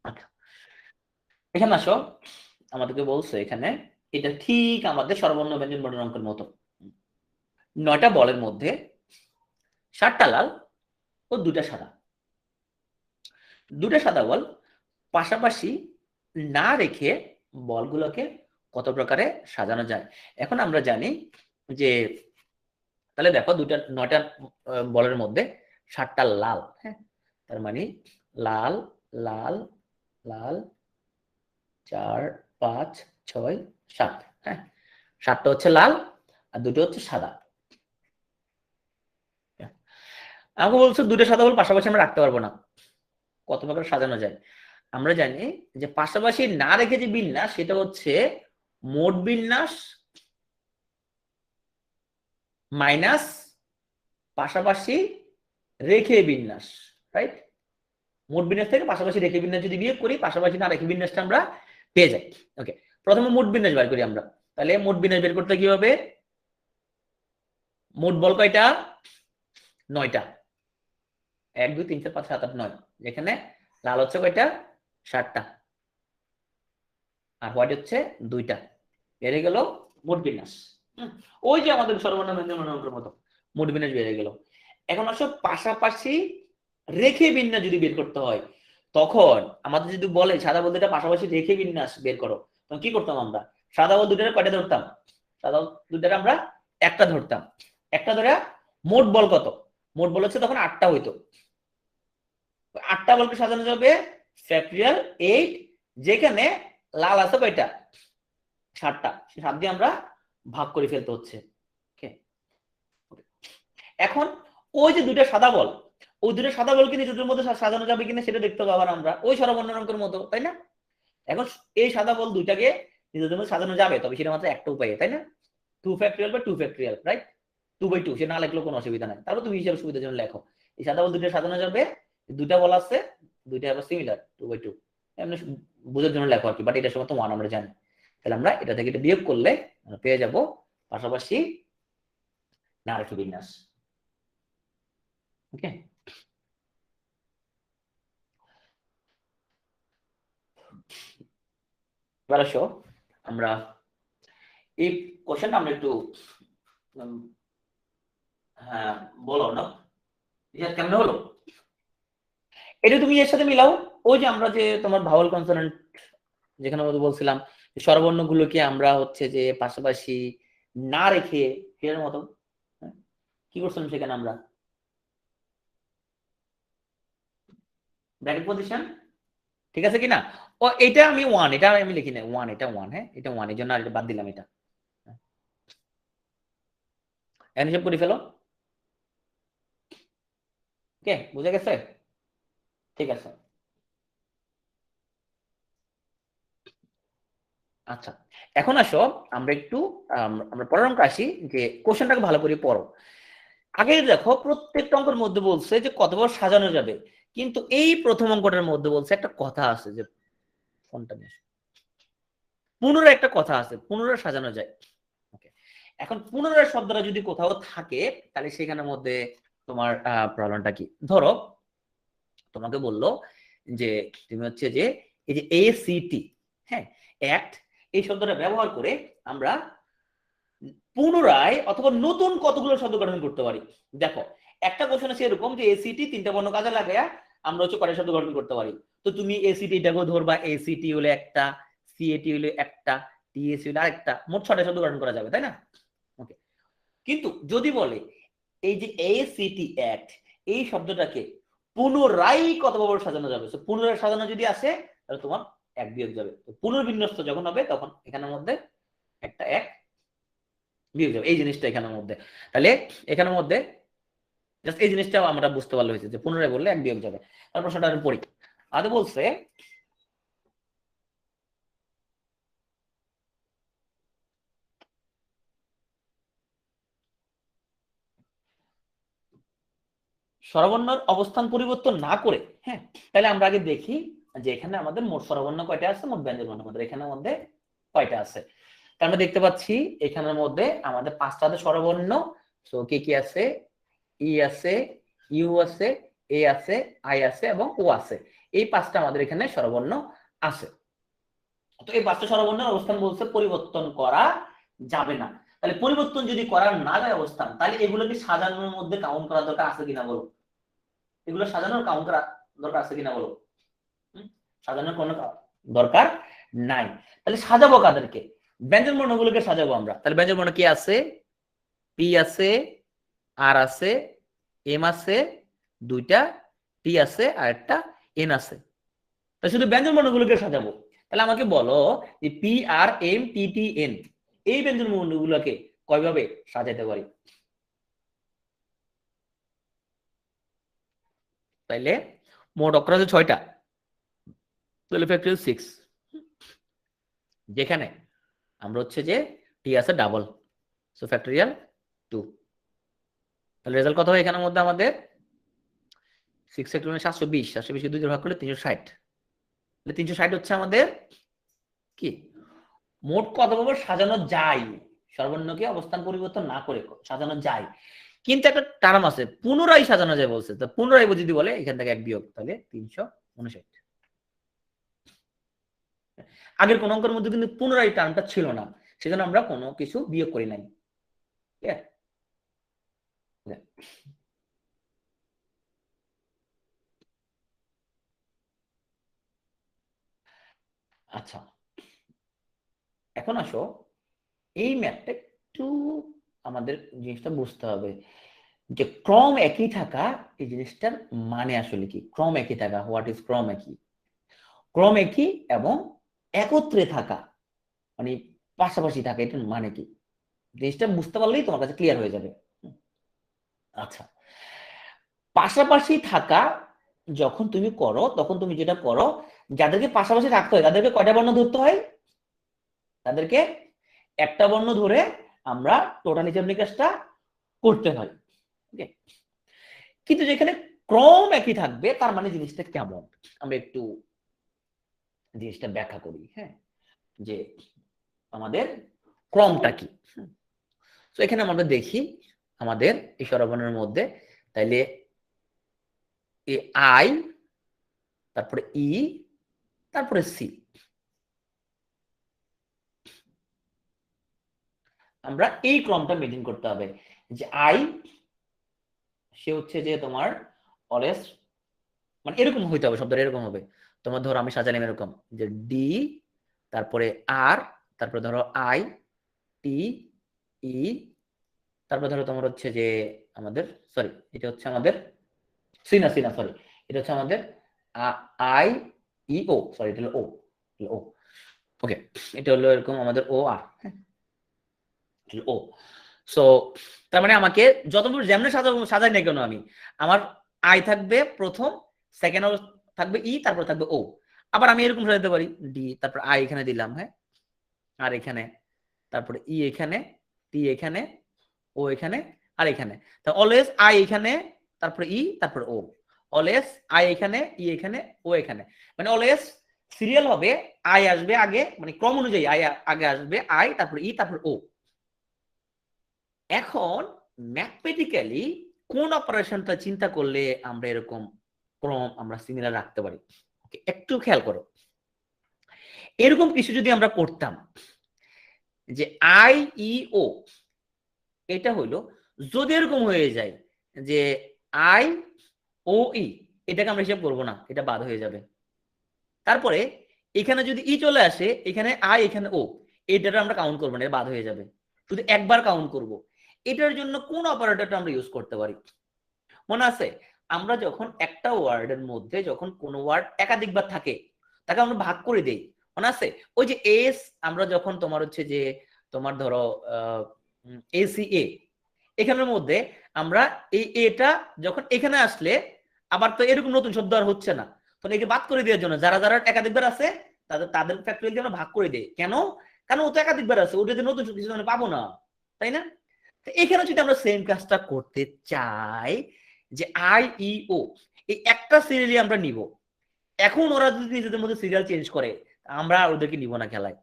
আচ্ছা, এখানে আসো, আমাদেরকে বলছে এখানে এটা ঠিক আমাদের সর্বর্ণ ব্যঞ্জন বর্ণ অঙ্কের মতো, 9টা বলের মধ্যে 7টা লাল ও 2টা সাদা, 2টা সাদা বল পাশাপাশি না রেখে বলগুলোকে কত প্রকারে সাজানো যায়। এখন আমরা জানি যে, তাহলে দেখো 9টা বলের মধ্যে 7টা লাল, হ্যাঁ তার মানে লাল লাল লাল 4 5 6 7, হ্যাঁ 7টা হচ্ছে লাল আর 2টো হচ্ছে সাদা। আমাকে বলছে 2টা সাদা বল পাশাপাশি আমরা রাখতে পারবো না, কত প্রকার সাজানো যায়। আমরা জানি যে পাশাপাশি না রেখে যে বিন্যাস সেটা হচ্ছে মোট বিন্যাস মাইনাস পাশাপাশি রেখে বিন্যাস, রাইট? মোট বিন্যাস থেকে পাশাপাশি রেখে বিন্যাস যদি বিয়োগ করি, পাশাপাশি না রেখে বিন্যাসটা আমরা পেয়ে যাই। ওকে, প্রথমে মোট বিন্যাস বের করি আমরা, তাহলে মোট বিন্যাস বের করতে কি হবে, মোট বল কয়টা, 9টা, 1 2 3 4 5 7 8 9, যেখানে লাল হচ্ছে কয়টা, 7টা, আর হোয়াইট হচ্ছে 2টা, বেড়ে গেল মোট বিন্যাস। ওই যে আমাদের সর্বর্ণ ব্যঞ্জন বর্ণ অঙ্কের মতো মোট বিন্যাস বেড়ে গেল। এখন আসো পাশাপাশি রেখে বিন্যাস যদি বের করতে হয়, তখন আমাদের যদি বলে সাদা বল দুটা পাশাপাশি রেখে বিন্যাস বের করো, তখন কি করতাম আমরা, সাদা বল দুটার কয়টা ধরতাম, সাদা বল দুটার আমরা একটা ধরতাম, একটা ধরে মোট বল কত, মোট বল হচ্ছে তখন 8টা হইতো, 8টা বলকে সাজানো যাবে ফ্যাক্টরিয়াল 8, যেখানে লাল আছে কয়টা, 7টা, 7 দিয়ে আমরা ভাগ করে ফেলতে হচ্ছে। এখন ওই যে 2টা সাদা বল, ওই 2টা সাদা বলকে নিজেদের মধ্যে সাজানো যাবে কিনা সেটা দেখতে হবে আবার আমরা, ওই সরবর্ণ অঙ্কের মতো, তাই না? এখন এই সাদা বল দুইটাকে নিজেদের মধ্যে সাজানো যাবে, তবে সেটা মাত্র একটা উপায়ে, তাই না? 2 ফ্যাক্টরিয়াল বা 2 ফ্যাক্টরিয়াল, রাইট? 2/2 সে না লিখলেও কোনো অসুবিধা নাই, তারপর তুমি হিসাব সুবিধার জন্য লেখো, এই সাদা বল দুইটা সাজানো যাবে, 2টা বল আছে, 2টা আবার সিমিলার 2/2, এমনি বোঝার জন্য লেখো আর কি, বাট এটার সময় তো 1 আমরা জানি, তাহলে আমরা এটা থেকে এটা বিয়োগ করলে পেয়ে যাব পাশাপাশি না রেখে বিন্যাস। ওকে, এবার আসো আমরা এই কোশ্চেনটা আমরা একটু, হ্যাঁ বলো না কেমন হলো, এটা তুমি এর সাথে মিলাও, ওই যে আমরা যে তোমার ভাওয়াল কনসোনেন্ট যেখানে বলছিলাম স্বরবর্ণ গুলোকে আমরা হচ্ছে যে পাশাপাশি না রেখে এর মতো, কি করছিলাম সেখানে আমরা ব্র্যাকেট পজিশন, ঠিক আছে কিনা? ও এটা আমি 1, এটা আমি লিখি না 1, এটা 1, হ্যাঁ এটা 1, এর জন্য আর বাদ দিলাম এটা, এখন হিসাব করে ফেলো। ওকে, বুঝে গেছে? ঠিক আছে, আচ্ছা এখন আসো আমরা একটু আমরা পরের অঙ্ক আসি, যে কোশ্চেনটাকে ভালো করে পড়ো। আগে দেখো প্রত্যেকটা অঙ্কের মধ্যে বলছে যে কতবার সাজানো যাবে, কিন্তু এই প্রথম অঙ্কটার মধ্যে বলছে একটা কথা আছে যে ফোনটা নিয়ে পুনরায় একটা কথা আছে, পুনরায় সাজানো যায়। এখন পুনরায় শব্দটা যদি কোথাও থাকে তাহলে সেখানের মধ্যে তোমার প্রবলেমটা কি? ধরো তোমাকে বললো যে তুমি হচ্ছে যে এই যে এসিটি, হ্যাঁ, অ্যাক্ট, এই শব্দটা ব্যবহার করে আমরা পুনরায় অথবা নতুন কতগুলো শব্দ গঠন করতে পারি। দেখো একটা কোশ্চেন আছে এরকম যে এসিটি তিনটা বর্ণ কাজে লাগায়া আমরা হচ্ছে কয়টা শব্দ গঠন করতে পারি। তো তুমি এসিটিটাকেও ধরবা, এসিটি হলো একটা, সিএটি হলো একটা, টিএসি হলো আরেকটা, মোট 6টা শব্দ গঠন করা যাবে, তাই না? ওকে, কিন্তু যদি বলে এই যে এসিটি অ্যাক্ট, এই শব্দটাকে পুনরায় কতবার সাজানো যাবে, তো পুনরায় সাজানো যদি আসে তাহলে তোমার এক বিয়োগ যাবে। তো পুনর্বিন্যস্ত যখন হবে তখন এখানের মধ্যে একটা এক বিয়োগ যাবে, এই জিনিসটা এখানের মধ্যে। তাহলে এখানের মধ্যে জাস্ট এই জিনিসটাও আমরা বুঝতে পারলে হয়েছে যে পুনরায় বললে এক বিয়োগ যাবে। তার প্রশ্নটা আমি পড়ি। আদৌ বলছে স্বরবর্ণের অবস্থান পরিবর্তন না করে, হ্যাঁ, তাহলে আমরা আগে দেখি যে এখানে আমাদের মোট স্বরবর্ণ কয়টা আছে, মোট ব্যঞ্জন বর্ণ আমাদের এখানের মধ্যে কয়টা আছে। আমরা দেখতে পাচ্ছি এখানের মধ্যে আমাদের 5টা স্বরবর্ণ। সো কি কি আছে? ই আছে, ইউ আছে, এ আছে, আই আছে এবং ও আছে। এই 5টা আমাদের এখানে স্বরবর্ণ আছে। তো এই 5টা স্বরবর্ণের অবস্থান বলছে পরিবর্তন করা যাবে না। তাহলে পরিবর্তন যদি করা না যায় অবস্থান, তাহলে এগুলোকে সাজানোর মধ্যে কাউন্ট করা দরকার আছে কিনা বলো? এগুলো সাজানোর কাউন্ট করা দরকার আছে কিনা বলো? সাজানোর কোনো দরকার নাই। তাহলে সাজাবো কাদেরকে? ব্যঞ্জন বর্ণগুলোকে সাজাবো আমরা। তাহলে ব্যঞ্জন বর্ণ কি আছে? পি আছে, আর আছে, এম আছে দুইটা, টি আছে আর একটা, এন আছে। তাহলে শুধু ব্যঞ্জন বর্ণগুলোকে সাজাবো। তাহলে আমাকে বলো যে P R M T T N এই ব্যঞ্জন বর্ণগুলোকে কয়ভাবে সাজাতে পারি? তাইলে মোট অক্ষর আছে 6টা, তাহলে ফ্যাক্টরিয়াল 6, যেখানে আমরা হচ্ছে যে টি আছে ডাবল, সো ফ্যাক্টরিয়াল 2। তাহলে রেজাল্ট কত হয় এখানের মধ্যে আমাদের? 6 ফ্যাক্টরিয়াল 720, 720 2 দিয়ে ভাগ করলে 360। তাহলে 360 হচ্ছে আমাদের কি মোট কতভাবে সাজানো যায়, সর্বর্ণকে অবস্থান পরিবর্তন না করে সাজানো যায়। কিন্তু একটা টার্ম আছে পুনরায় সাজানো যায় বলছে, তো পুনরায় যদি বলে এখান থেকে এক বিয়োগ, তাহলে 359। আগের কোন অঙ্কের মধ্যে কিন্তু পুনরায় টার্মটা ছিল না, সেজন্য আমরা কোনো কিছু বিয়োগ করি নাই। আচ্ছা, এখন আসো এই ম্যাথটা একটু আমাদের জিনিসটা বুঝতে হবে যে ক্রম একই থাকা এই জিনিসটার মানে আসলে কি? ক্রম একই থাকা, হোয়াট ইজ ক্রম একই? ক্রম একই এবং একত্রে থাকা মানে পাশাপাশি থাকা, এটার মানে কি? জিনিসটা বুঝতে পারলেই তোমার কাছে ক্লিয়ার হয়ে যাবে। আচ্ছা, পাশাপাশি থাকা যখন তুমি করো তখন তুমি যেটা করো, যাদেরকে পাশাপাশি রাখতে হয় তাদেরকে কয়টা বর্ণ ধরতে হয়? তাদেরকে একটা বর্ণ ধরে আমরা টোটাল হিসাব নিকাশটা করতে হয়। কিন্তু যেখানে ক্রম একই থাকবে তার মানে জিনিসটা কেমন আমরা একটু জিনিসটা ব্যাখ্যা করি। হ্যাঁ, যে আমাদের ক্রমটা কি? তো এখানে আমরা দেখি আমাদের এই স্বরবর্ণের মধ্যে, তাইলে এ আই, তারপরে ই, তারপরে সি, আমরা এই ক্রমটা মেনটেন করতে হবে। যে আই সে হচ্ছে যে তোমার অলওয়েজ মানে এরকম হইতে হবে, শব্দটা এরকম হবে। তোমার ধরো আমি সাজালাম এরকম যে ডি, তারপরে আর, তারপরে ধরো আই, টি, ই, তারপরে ধরো তোমার হচ্ছে যে আমাদের সরি এটা হচ্ছে আমাদের সিনা সিনা সরি এটা হচ্ছে আমাদের আই, ই, ও, সরি এটা হলো ও, ও, ওকে, এটা হলো এরকম আমাদের ও আর, ও। সো তার মানে আমাকে যতদূর যেমন সাজাই না কেন আমি, আমার আই থাকবে প্রথম, সেকেন্ড থাকবে ই, তারপর থাকবে ও। আবার আমি এরকম সাজাতে পারি ডি, তারপর আই এখানে দিলাম, হ্যাঁ, আর এখানে, তারপরে ই এখানে, টি এখানে, ও এখানে, আর এখানে, অলওয়েজ আই এখানে, তারপরে ই, তারপরে ও, অলওয়েজ আই এখানে, ই এখানে, ও এখানে, মানে অলওয়েজ সিরিয়াল হবে, আই আসবে আগে, মানে ক্রম অনুযায়ী আই আগে আসবে, আই তারপরে ই তারপরে ও। এখন ম্যাথমেটিক্যালি কোন অপারেশনটা চিন্তা করলে আমরা এরকম ক্রম আমরা সিমিলার রাখতে পারি, একটু খেয়াল করো। এরকম কিছু যদি আমরা করতাম যে আই ই ও, এটা হইলো যদি এরকম হয়ে যায় যে আই ও ই, এটাকে আমরা হিসাব করবো না, এটা বাদ হয়ে যাবে। তারপরে এখানে যদি ই চলে আসে, এখানে আই এখানে ও, এটার আমরা কাউন্ট করবো না, এটা বাদ হয়ে যাবে, শুধু একবার কাউন্ট করব। এটার জন্য কোন অপারেটরটা আমরা ইউজ করতে পারি? মনে আছে আমরা যখন একটা ওয়ার্ডের মধ্যে যখন কোন ওয়ার্ড একাধিকবার থাকে তাকে আমরা ভাগ করে দেই, মনে আছে? ওই যে এস, আমরা যখন তোমার হচ্ছে যে তোমার ধরো এসিএ, এখানের মধ্যে আমরা এই এটা যখন এখানে আসলে আবার তো এরকম নতুন শব্দ আর হচ্ছে না, তো একে বাদ করে দেওয়ার জন্য যারা যারা একাধিকবার আছে তাদের ফ্যাক্টরিয়াল দিয়ে আমরা ভাগ করে দেই। কেন? কারণ ও তো একাধিকবার আছে, ওটা নতুন কিছু মানে পাবো না, তাই না? তো এখানে যদি আমরা সেম কাজটা করতে চাই যে আই ই ও, এই একটা সিরিয়ালি আমরা নিব, এখন ওরা যদি নিজেদের মধ্যে সিরিয়াল চেঞ্জ করে আমরা ওদেরকে নিব না খেলায়,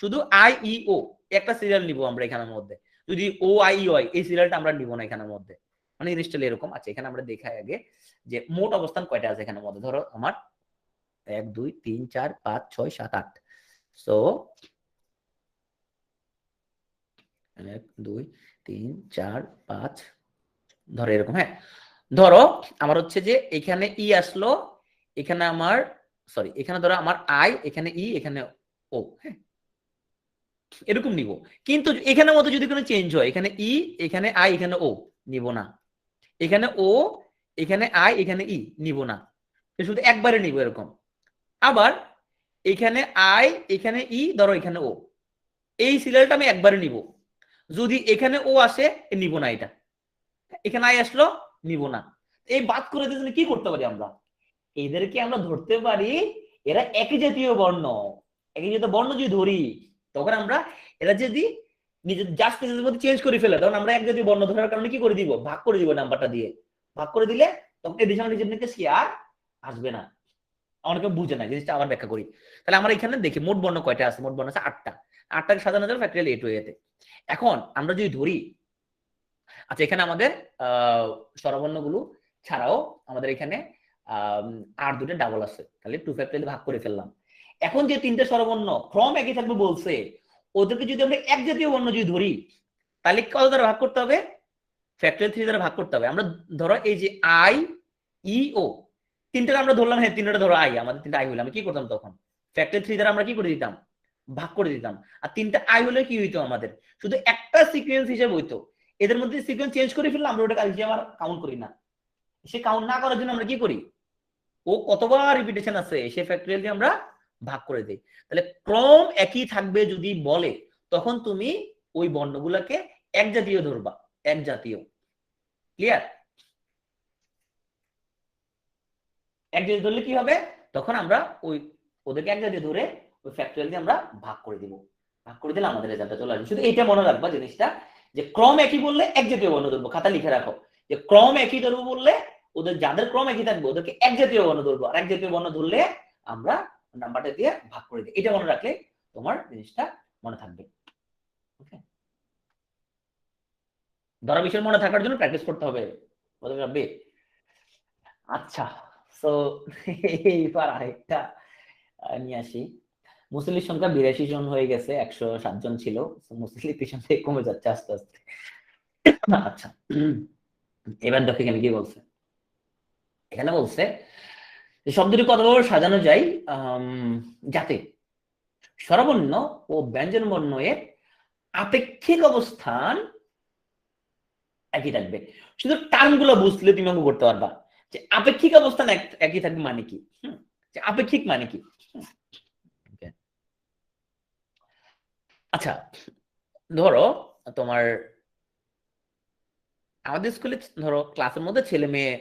শুধু আই ই ও একটা সিরিয়াল নিব আমরা এখানের মধ্যে, যদি ও আই ই হয় এই সিরিয়ালটা আমরা নিব না এখানের মধ্যে। মানে জিনিসটা এরকম আছে, এখানে আমরা দেখাই আগে যে মোট অবস্থান কয়টা আছে এখানের মধ্যে। ধরো আমার 1 2 3 4 5 6 7 8, সো 1 2 3 4 5, ধরো এরকম, হ্যাঁ। ধরো আমার হচ্ছে যে এখানে ই আসলো, এখানে আমার সরি এখানে ধরো আমার আই, এখানে ই, এখানে ও, হ্যাঁ এরকম নিব। কিন্তু এখানের মধ্যে যদি কোনো চেঞ্জ হয়, এখানে ই, এখানে আই, এখানে ও, নিব না। এখানে ও, এখানে আই, এখানে ই, নিব না, শুধু একবারে নিব এরকম। আবার এখানে আই, এখানে ই, ধরো এখানে ও, এই সিরিয়ালটা আমি একবারে নিব। যদি এখানে ও আসে নিব না, এটা এখানে আই আসলো নিব না। এই বাদ করে দিয়ে কি করতে পারি আমরা? এদেরকে আমরা ধরতে পারি এরা একই জাতীয় বর্ণ, একই জাতীয় বর্ণ যদি ধরি তখন আমরা এরা যদি নিজের জাস্ট নিজেদের মধ্যে চেঞ্জ করে ফেলে তখন আমরা এক জাতীয় বর্ণ ধরার কারণে কি করে দিব? ভাগ করে দিব, নাম্বারটা দিয়ে ভাগ করে দিলে তখন এডিশনাল নিজের থেকে সে আর আসবে না। অনেকে বুঝে না জিনিসটা, আবার ব্যাখ্যা করি। তাহলে আমরা এখানে দেখি মোট বর্ণ কয়টা আছে, মোট বর্ণ আছে 8টা, 8টাকে সাজানো যাবে ফ্যাক্টরিয়াল এ টু এ তে। এখন আমরা যদি ধরি, আচ্ছা এখানে আমাদের স্বরবর্ণগুলো ছাড়াও আমাদের এখানে আর দুটো ডাবল আছে, তাহলে 2 ফ্যাক্টরিয়াল ভাগ করে ফেললাম। এখন যে তিনটে স্বরবর্ণ ক্রম একই থাকবে বলছে, ওদেরকে যদি আমরা এক জাতীয় বর্ণ যদি ধরি তাহলে কত দ্বারা ভাগ করতে হবে? ফ্যাক্টরিয়াল 3 দ্বারা ভাগ করতে হবে। আমরা ধরো এই যে আই ই ও তিনটা আমরা ধরলাম, হ্যাঁ তিনটা ধরো আই, আমাদের তিনটা আই হইলো, আমি কি করতাম তখন? ফ্যাক্টরিয়াল 3 দ্বারা আমরা কি করে দিতাম? ভাগ করে দিতাম। আর তিনটা আই হলে কি হইতো? আমাদের শুধু একটা সিকোয়েন্স হিসেবে হইতো। এদের মধ্যে সিকোয়েন্স চেঞ্জ করে ফেললাম, আমরা ওটা হিসেবে আর কাউন্ট করি না। সে কাউন্ট না করার জন্য আমরা কি করি? ও কতবার রিপিটেশন আছে সে ফ্যাক্টরিয়াল দিয়ে আমরা ভাগ করে দেই। তাহলে ক্রম একই থাকবে যদি বলে তখন তুমি ওই বর্ণগুলোকে এক জাতীয় ধরবা, এক জাতীয়। ক্লিয়ার? এক জাতীয় ধরলে কি হবে? তখন আমরা ওই ওদেরকে এক জাতীয় ধরে ওই ফ্যাক্টরিয়াল দিয়ে আমরা ভাগ করে দিব, ভাগ করে দিলে আমাদের রেজাল্টটা চলে আসবে। শুধু এইটা মনে রাখবা জিনিসটা, যে ক্রম একই বললে এক জাতীয় বর্ণ ধরবো, খাতা লিখে রাখো যে ক্রম একই ধরবো বললে ওদের যাদের ক্রম একই থাকবে ওদেরকে এক জাতীয় বর্ণ ধরবো, আর এক জাতীয় বর্ণ ধরলে আমরা নাম্বারটা দিয়ে ভাগ করে দিই। এটা মনে রাখলে তোমার জিনিসটা মনে থাকবে। ওকে, ধরা বিষয় মনে থাকার জন্য প্র্যাকটিস করতে হবে, বুঝতে পারবে? আচ্ছা, সো এইবার আরেকটা নিয়ে আসি। মুসল্লির সংখ্যা 82 জন হয়ে গেছে, 107 জন ছিল, মুসল্লি পিছন থেকে কমে যাচ্ছে আস্তে আস্তে। আচ্ছা, এবার দেখো এখানে কি বলছে। এখানে বলছে যে শব্দটি কতভাবে সাজানো যায় যাতে স্বরবর্ণ ও ব্যঞ্জন বর্ণ এর আপেক্ষিক অবস্থান একই থাকবে। শুধু টার্মগুলো বুঝলে তুমি অঙ্ক করতে পারবা যে আপেক্ষিক অবস্থান একই থাকবে মানে কি, যে আপেক্ষিক মানে কি। আচ্ছা ধরো তোমার আমাদের স্কুলে ধরো ক্লাসের মধ্যে ছেলে মেয়ে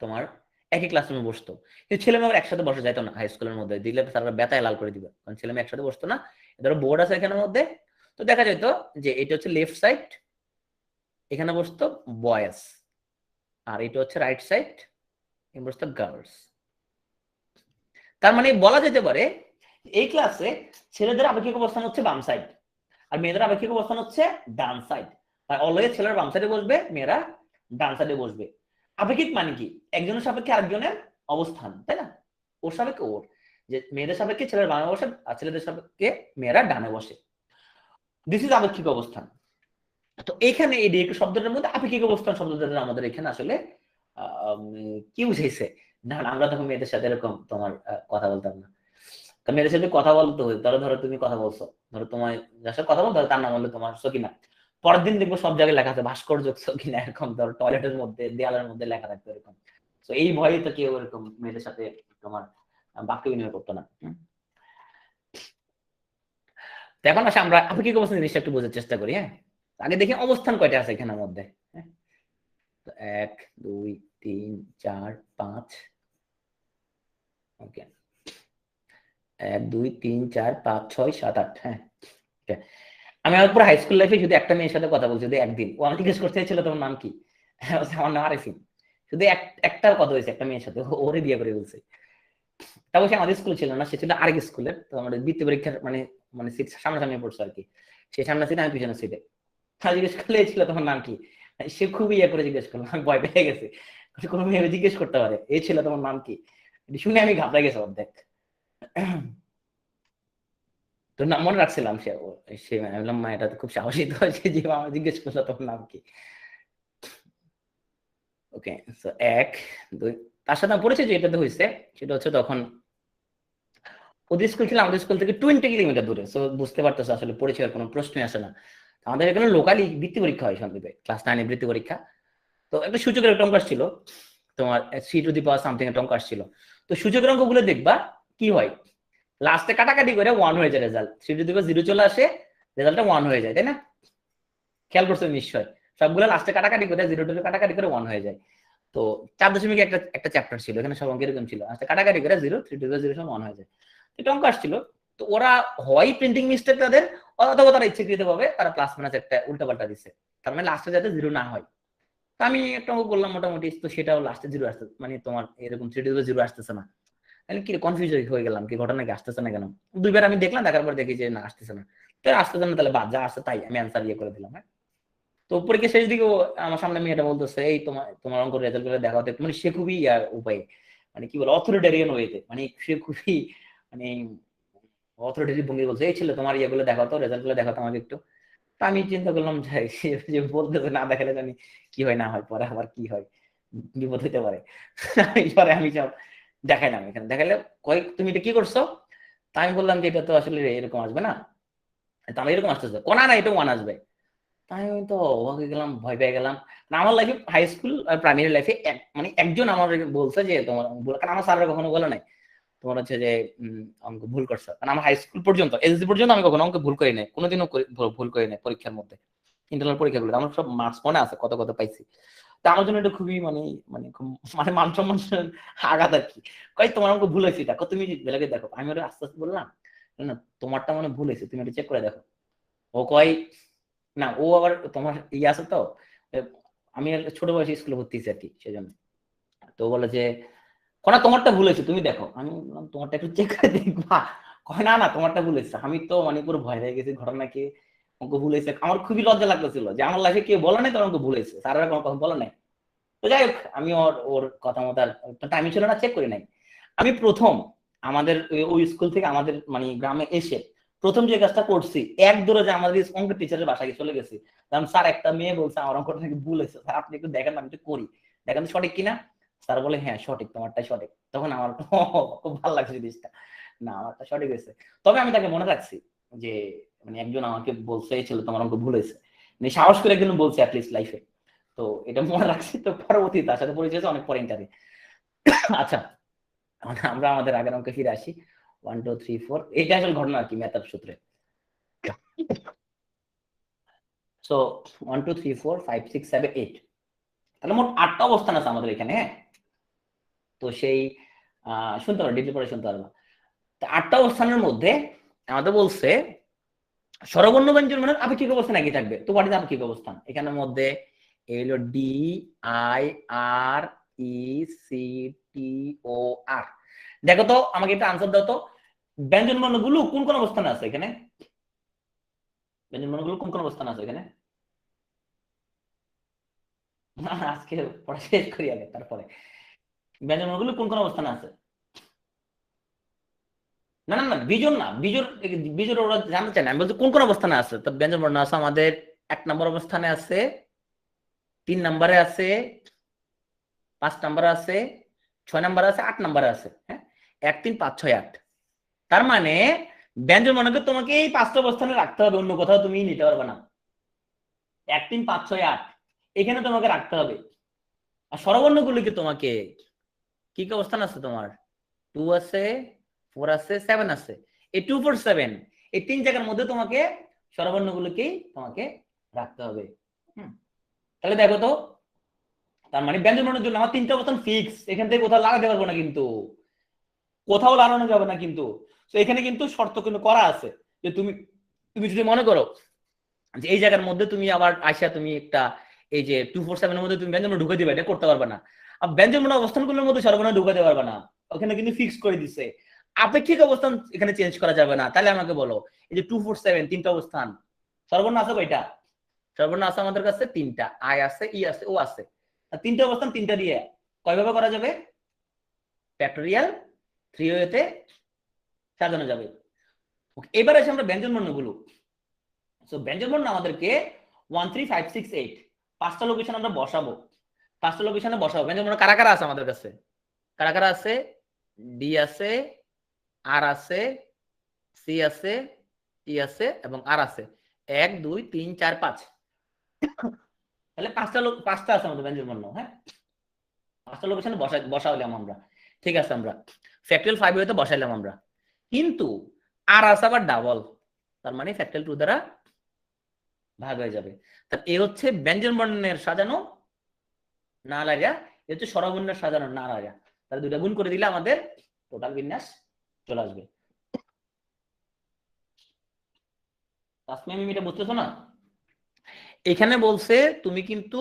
তোমার একই ক্লাসরুমে বসতো, কিন্তু ছেলে মেয়ে একসাথে বসা যেত না। হাই স্কুলের মধ্যে দিলে তারা বেতায় লাল করে দিবে, কারণ ছেলে মেয়ে একসাথে বসতো না। ধরো বোর্ড আছে এখানের মধ্যে, তো দেখা যেত যে এটা হচ্ছে লেফট সাইড, এখানে বসতো বয়েজ, আর এটা হচ্ছে রাইট সাইড, এখানে বসতো গার্লস। তার মানে বলা যেতে পারে এই ক্লাসে ছেলেদের আপেক্ষিক অবস্থান হচ্ছে বাম সাইড, আর মেয়েদের আপেক্ষিক অবস্থান হচ্ছে ডান সাইড। আর অলওয়েজ ছেলেরা বাম সাইডে বসবে, মেয়েরা ডান সাইডে বসবে। আপেক্ষিক মানে কি? একজনের সাপেক্ষে আরেকজনের অবস্থান, তাই না? ওর সাপেক্ষে ওর, যে মেয়েদের সাপেক্ষে ছেলেরা বামে বসে আর ছেলেদের সাপেক্ষে মেয়েরা ডানে বসে। দিস ইজ আপেক্ষিক অবস্থান। তো এখানে এই ডিরেক্ট শব্দটার মধ্যে আপেক্ষিক অবস্থান শব্দটা আমাদের এখানে আসলে কি বুঝাইছে না, আমরা তখন মেয়েদের সাথে এরকম তোমার কথা বলতাম না। মেয়েদের সাথে কথা বলতে হতো, ধরো ধরো তুমি কথা বলছো, ধরো তোমার যার সাথে কথা বলতো তার নাম হলো তোমার সকিনা। পরের দিন দেখবো সব জায়গায় লেখা আছে ভাস্কর্য সকিনা, এরকম ধরো টয়লেটের মধ্যে দেয়ালের মধ্যে লেখা থাকতো এরকম। তো এই ভয়ে তো কেউ এরকম মেয়েদের সাথে তোমার বাক্য বিনিময় করতো না। এখন আসে আমরা আপেক্ষিক অবস্থান জিনিসটা একটু বোঝার চেষ্টা করি। হ্যাঁ, আগে দেখি অবস্থান কয়টা আছে এখানের মধ্যে। হ্যাঁ, 1 2 3 4 5, ওকে 1 2 3 4 5 6 7 8। হ্যাঁ, আমি আমার পুরো হাই স্কুল লাইফে শুধু একটা মেয়ের সাথে কথা বলছি, শুধু একদিন। ও আমাকে জিজ্ঞেস করতে চাইছিল তোমার নাম কি, আমার নাম আরিফিন। শুধু একটার কথা হয়েছে একটা মেয়ের সাথে, ওরে বিয়ে করে বলছে। তা বলছে আমাদের স্কুল ছিল না, সে ছিল আরেক স্কুলের। তো আমাদের দ্বিতীয় পরীক্ষার মানে মানে সিট সামনাসামনি পড়ছে আর কি। সে সামনে সিটে, আমি পিছনে সিটে। জিজ্ঞেস করলে ছিল তোমার নাম কি, সে খুবই ইয়ে করে জিজ্ঞেস করলো, আমি ভয় পেয়ে গেছি। কোনো মেয়ে জিজ্ঞেস করতে পারে এই ছিল তোমার নাম কি, শুনে আমি ঘাবড়ে গেছি অর্ধেক। তো নাম মনে রাখছিলাম, সে সে আমি বললাম মা এটা তো খুব সাহসী তো, সে যে আমার জিজ্ঞেস করলো তোমার নাম কি। ওকে, সো 1 2, তার সাথে পরিচয় যেটাতে হয়েছে সেটা হচ্ছে তখন ওদের স্কুল ছিল আমাদের স্কুল থেকে 20 কিলোমিটার দূরে। সো বুঝতে পারতেছো আসলে পরিচয়ের কোনো প্রশ্নই আসে না। আমাদের এখানে লোকালি বৃত্তি পরীক্ষা হয় সন্দীপে, ক্লাস 9 এর বৃত্তি পরীক্ষা। তো একটা সূচকের একটা অঙ্ক আসছিল, তোমার c to the power something একটা অঙ্ক আসছিল। তো সূচকের অঙ্কগুলো দেখবা কি হয়, লাস্টে কাটাকাটি করে 1 হয়ে যায় রেজাল্ট, c টু দি পাওয়ার 0 চলে আসে, রেজাল্টটা 1 হয়ে যায়, তাই না? খেয়াল করছো নিশ্চয়, সবগুলো লাস্টে কাটাকাটি করে 0 কাটাকাটি করে 1 হয়ে যায়। তো 4 দশমিক একটা একটা চ্যাপ্টার ছিল, এখানে সব অঙ্ক এরকম ছিল, আচ্ছা কাটাকাটি করে 0 3 টু দি পাওয়ার 0 সমান 1 হয়ে যায়। এটা অঙ্ক আসছিল। তো ওরা হয় প্রিন্টিং মিস্টেক তাদের, অথবা তারা ইচ্ছাকৃত ভাবে তারা প্লাস মাইনাস একটা উল্টাপাল্টা দিচ্ছে, তার মানে লাস্টে যাতে 0 না হয়। তো আমি একটা অঙ্ক করলাম মোটামুটি, তো সেটাও লাস্টে 0 আসতে, মানে তোমার এরকম 3 টু দি পাওয়ার 0 আসতেছে না। আমি কি কনফিউজ হয়ে গেলাম, কি ঘটনা, কি আসতেছে না কেন। দুইবার আমি দেখলাম, দেখার পর দেখি যে না আসতেছে না। তো আসতেছে না, তাহলে বাদ, যা আসছে তাই আমি অ্যান্সার ইয়ে করে দিলাম। হ্যাঁ, তো পরীক্ষা শেষ দিকে আমার সামনে মেয়েটা বলতেছে এই তোমার তোমার অঙ্ক রেজাল্ট করে দেখাতে, মানে সে খুবই উপায়ে, মানে কি বলে অথরিটেরিয়ান ওয়েতে, মানে সে খুবই মানে অথরিটেরি ভঙ্গি বলছে এই ছিল তোমার ইয়েগুলো দেখাতো, রেজাল্ট গুলো দেখাতো আমাকে একটু। তো আমি চিন্তা করলাম যে যে বলতেছে না দেখালে জানি কি হয় না হয়, পরে আবার কি হয়, বিপদ হইতে পারে। পরে আমি সব দেখাইলাম, এখানে দেখাইলে কয়েক তুমি এটা কি করছো। তা আমি বললাম যে এটা তো আসলে এরকম আসবে না, তাহলে এরকম আসতেছে, কোনা না এটা 1 আসবে। তাই আমি তো অবাক হয়ে গেলাম, ভয় পেয়ে গেলাম। আমার লাইফে হাই স্কুল আর প্রাইমারি লাইফে মানে একজন আমার বলছে যে তোমার কারণ আমার স্যাররা কখনো বলে নাই তোমার হচ্ছে যে অঙ্ক ভুল করছো, কারণ আমার হাই স্কুল পর্যন্ত এসএসসি পর্যন্ত আমি কখনো অঙ্ক ভুল করি নাই, কোনোদিনও ভুল করি নাই পরীক্ষার মধ্যে। ইন্টারনাল পরীক্ষাগুলো আমার সব মার্কস মনে আছে, কত কত পাইছি। তা আমার জন্য এটা খুবই মানে মানে মানে মান সম্মান আঘাত আর কি। কই তোমার অঙ্ক ভুল হয়েছে, দেখো তুমি বেলাকে দেখো। আমি ওরা আস্তে আস্তে বললাম না তোমারটা মানে ভুল হয়েছে, তুমি এটা চেক করে দেখো। ও কয় না, ও আবার তোমার ইয়ে আছে তো, আমি ছোট বয়সে স্কুলে ভর্তি হয়েছি আর কি, সেজন্য। তো বলে যে কোনা তোমারটা ভুল হয়েছে তুমি দেখো। আমি বললাম তোমারটা একটু চেক করে দেখবা। কয় না না তোমারটা ভুল হয়েছে। আমি তো মানে পুরো ভয় হয়ে গেছি, ঘটনা কি অঙ্ক ভুল হয়েছে। আমার খুবই লজ্জা লাগতেছিল যে আমার লাইফে কেউ বলে নাই তোমার অঙ্ক ভুল হয়েছে, স্যারেরা কোনো কথা বলে নাই। তো যাই হোক, আমি ওর ওর কথা মতো আর টাইম ছিল না, চেক করি নাই। আমি প্রথম আমাদের ওই স্কুল থেকে আমাদের মানে গ্রামে এসে প্রথম যে কাজটা করছি, এক দৌড়ে যে আমাদের অঙ্কের টিচারের বাসায় চলে গেছি। কারণ স্যার একটা মেয়ে বলছে আমার অঙ্কটা নাকি ভুল হয়েছে, স্যার আপনি একটু দেখেন, আমি একটু করি, দেখেন তো সঠিক কিনা। স্যার বলে হ্যাঁ সঠিক, তোমারটাই সঠিক। তখন আমার খুব ভালো লাগছে জিনিসটা, না আমারটা সঠিক হয়েছে। তবে আমি তাকে মনে রাখছি যে মানে একজন আমাকে বলছে এই ছিল তোমার অঙ্ক ভুল হয়েছে, মানে সাহস করে একজন বলছে অ্যাটলিস্ট লাইফে। তো এটা মনে রাখছি। তো পরবর্তীতে তার সাথে পরিচয় হয়েছে অনেক পরে, ইন্টারে। আচ্ছা, আমরা আমাদের আগের অঙ্কে ফিরে আসি। 1 2 3 4, এটা আসলে ঘটনা আর কি ম্যাথের সূত্রে। সো 1 2 3 4 5 6 7 8, তাহলে মোট 8টা অবস্থান আছে আমাদের এখানে। হ্যাঁ, তো সেই শুনতে পারো, ডিটেল পরে শুনতে পারবা। তো 8টা অবস্থানের মধ্যে আমাদের বলছে স্বরবর্ণ ব্যঞ্জন মানে আপেক্ষিক অবস্থান একই থাকবে। তো হোয়াট ইজ আপেক্ষিক অবস্থান? এখানের মধ্যে এই হলো D I R E C T O R. দেখো তো আমাকে একটা আনসার দাও তো, ব্যঞ্জন বর্ণগুলো কোন কোন অবস্থানে আছে এখানে? ব্যঞ্জন বর্ণগুলো কোন কোন অবস্থানে আছে এখানে? আজকে পড়া শেষ করি আগে, তারপরে ব্যঞ্জন বর্ণগুলো কোন কোন অবস্থানে আছে? না না না, বিজোড় না, বিজোড় বিজোড় ওরা জানতে চায় না, আমি বলছি কোন কোন অবস্থানে আছে। তো ব্যঞ্জন বর্ণ আছে আমাদের 1 নম্বর অবস্থানে আছে, 3 নম্বরে আছে, 5 নম্বরে আছে, 6 নম্বরে আছে, 8 নম্বরে আছে। হ্যাঁ, 1 3 5 6 8। তার মানে ব্যঞ্জন বর্ণকে তোমাকে এই 5টা অবস্থানে রাখতে হবে, অন্য কোথাও তুমি নিতে পারবে না। 1 3 5 6 8 এখানে তোমাকে রাখতে হবে। আর স্বরবর্ণগুলিকে তোমাকে কি কি অবস্থান আছে তোমার? 2 আছে, 4 আছে, 7 আছে। এই 2 4 7 এই 3 জায়গার মধ্যে তোমাকে স্বরবর্ণগুলোকেই তোমাকে রাখতে হবে। তাহলে দেখো তো, তার মানে ব্যঞ্জন বর্ণের জন্য আমার 3টা অবস্থান ফিক্স, এখান থেকে কোথাও লাগাতে পারবো না, কিন্তু কোথাও লাগানো যাবে না কিন্তু। তো এখানে কিন্তু শর্ত কিন্তু করা আছে যে তুমি তুমি যদি মনে করো যে এই জায়গার মধ্যে তুমি আবার আসা তুমি একটা এই যে 2 4 7 এর মধ্যে তুমি ব্যঞ্জন বর্ণ ঢুকে দিবে, এটা করতে পারবে না। আর ব্যঞ্জন বর্ণ অবস্থানগুলোর মধ্যে স্বরবর্ণ ঢুকাতে পারবে না, ওখানে কিন্তু ফিক্স করে দিছে। আপেক্ষিক অবস্থান এখানে চেঞ্জ করা যাবে না। তাহলে আমাকে বলো, এই যে 2 4 7 তিনটা অবস্থান, স্বরবর্ণ আছে কয়টা? স্বরবর্ণ আছে আমাদের কাছে 3টা, আই আছে, ই আছে, ও আছে। আর 3টা অবস্থান 3টা দিয়ে কয়ভাবে করা যাবে? ফ্যাক্টরিয়াল 3 ওয়েতে সাজানো যাবে। এবার আসে আমরা ব্যঞ্জন বর্ণগুলো। সো ব্যঞ্জন বর্ণ আমাদেরকে 1 3 5 6 8 5টা লোকেশন আমরা বসাবো, 5টা লোকেশনে বসাবো। ব্যঞ্জন বর্ণ কারা কারা আছে আমাদের কাছে? কারা কারা আছে? ডি আছে, আর আছে, সি আছে, ই আছে এবং আর আছে। 1 2 3 4 5। তাহলে 5টা আছে আমাদের ব্যঞ্জন বর্ণ। হ্যাঁ, 5টা লোকেশনে বসাইলাম আমরা। ঠিক আছে, আমরা ফ্যাক্টরিয়াল 5 ওয়েতে বসাইলাম আমরা, কিন্তু আর আছে আবার ডাবল, তার মানে ফ্যাক্টরিয়াল 2 দ্বারা ভাগ হয়ে যাবে। তাহলে এ হচ্ছে ব্যঞ্জন বর্ণের সাজানো না লাগা, এ হচ্ছে স্বরবর্ণের সাজানো না লাগা। তাহলে দুইটা গুণ করে দিলে আমাদের টোটাল বিন্যাস চলে আসবে। তাসমিয়া মিমি, এটা বুঝতেছো না? এখানে বলছে তুমি কিন্তু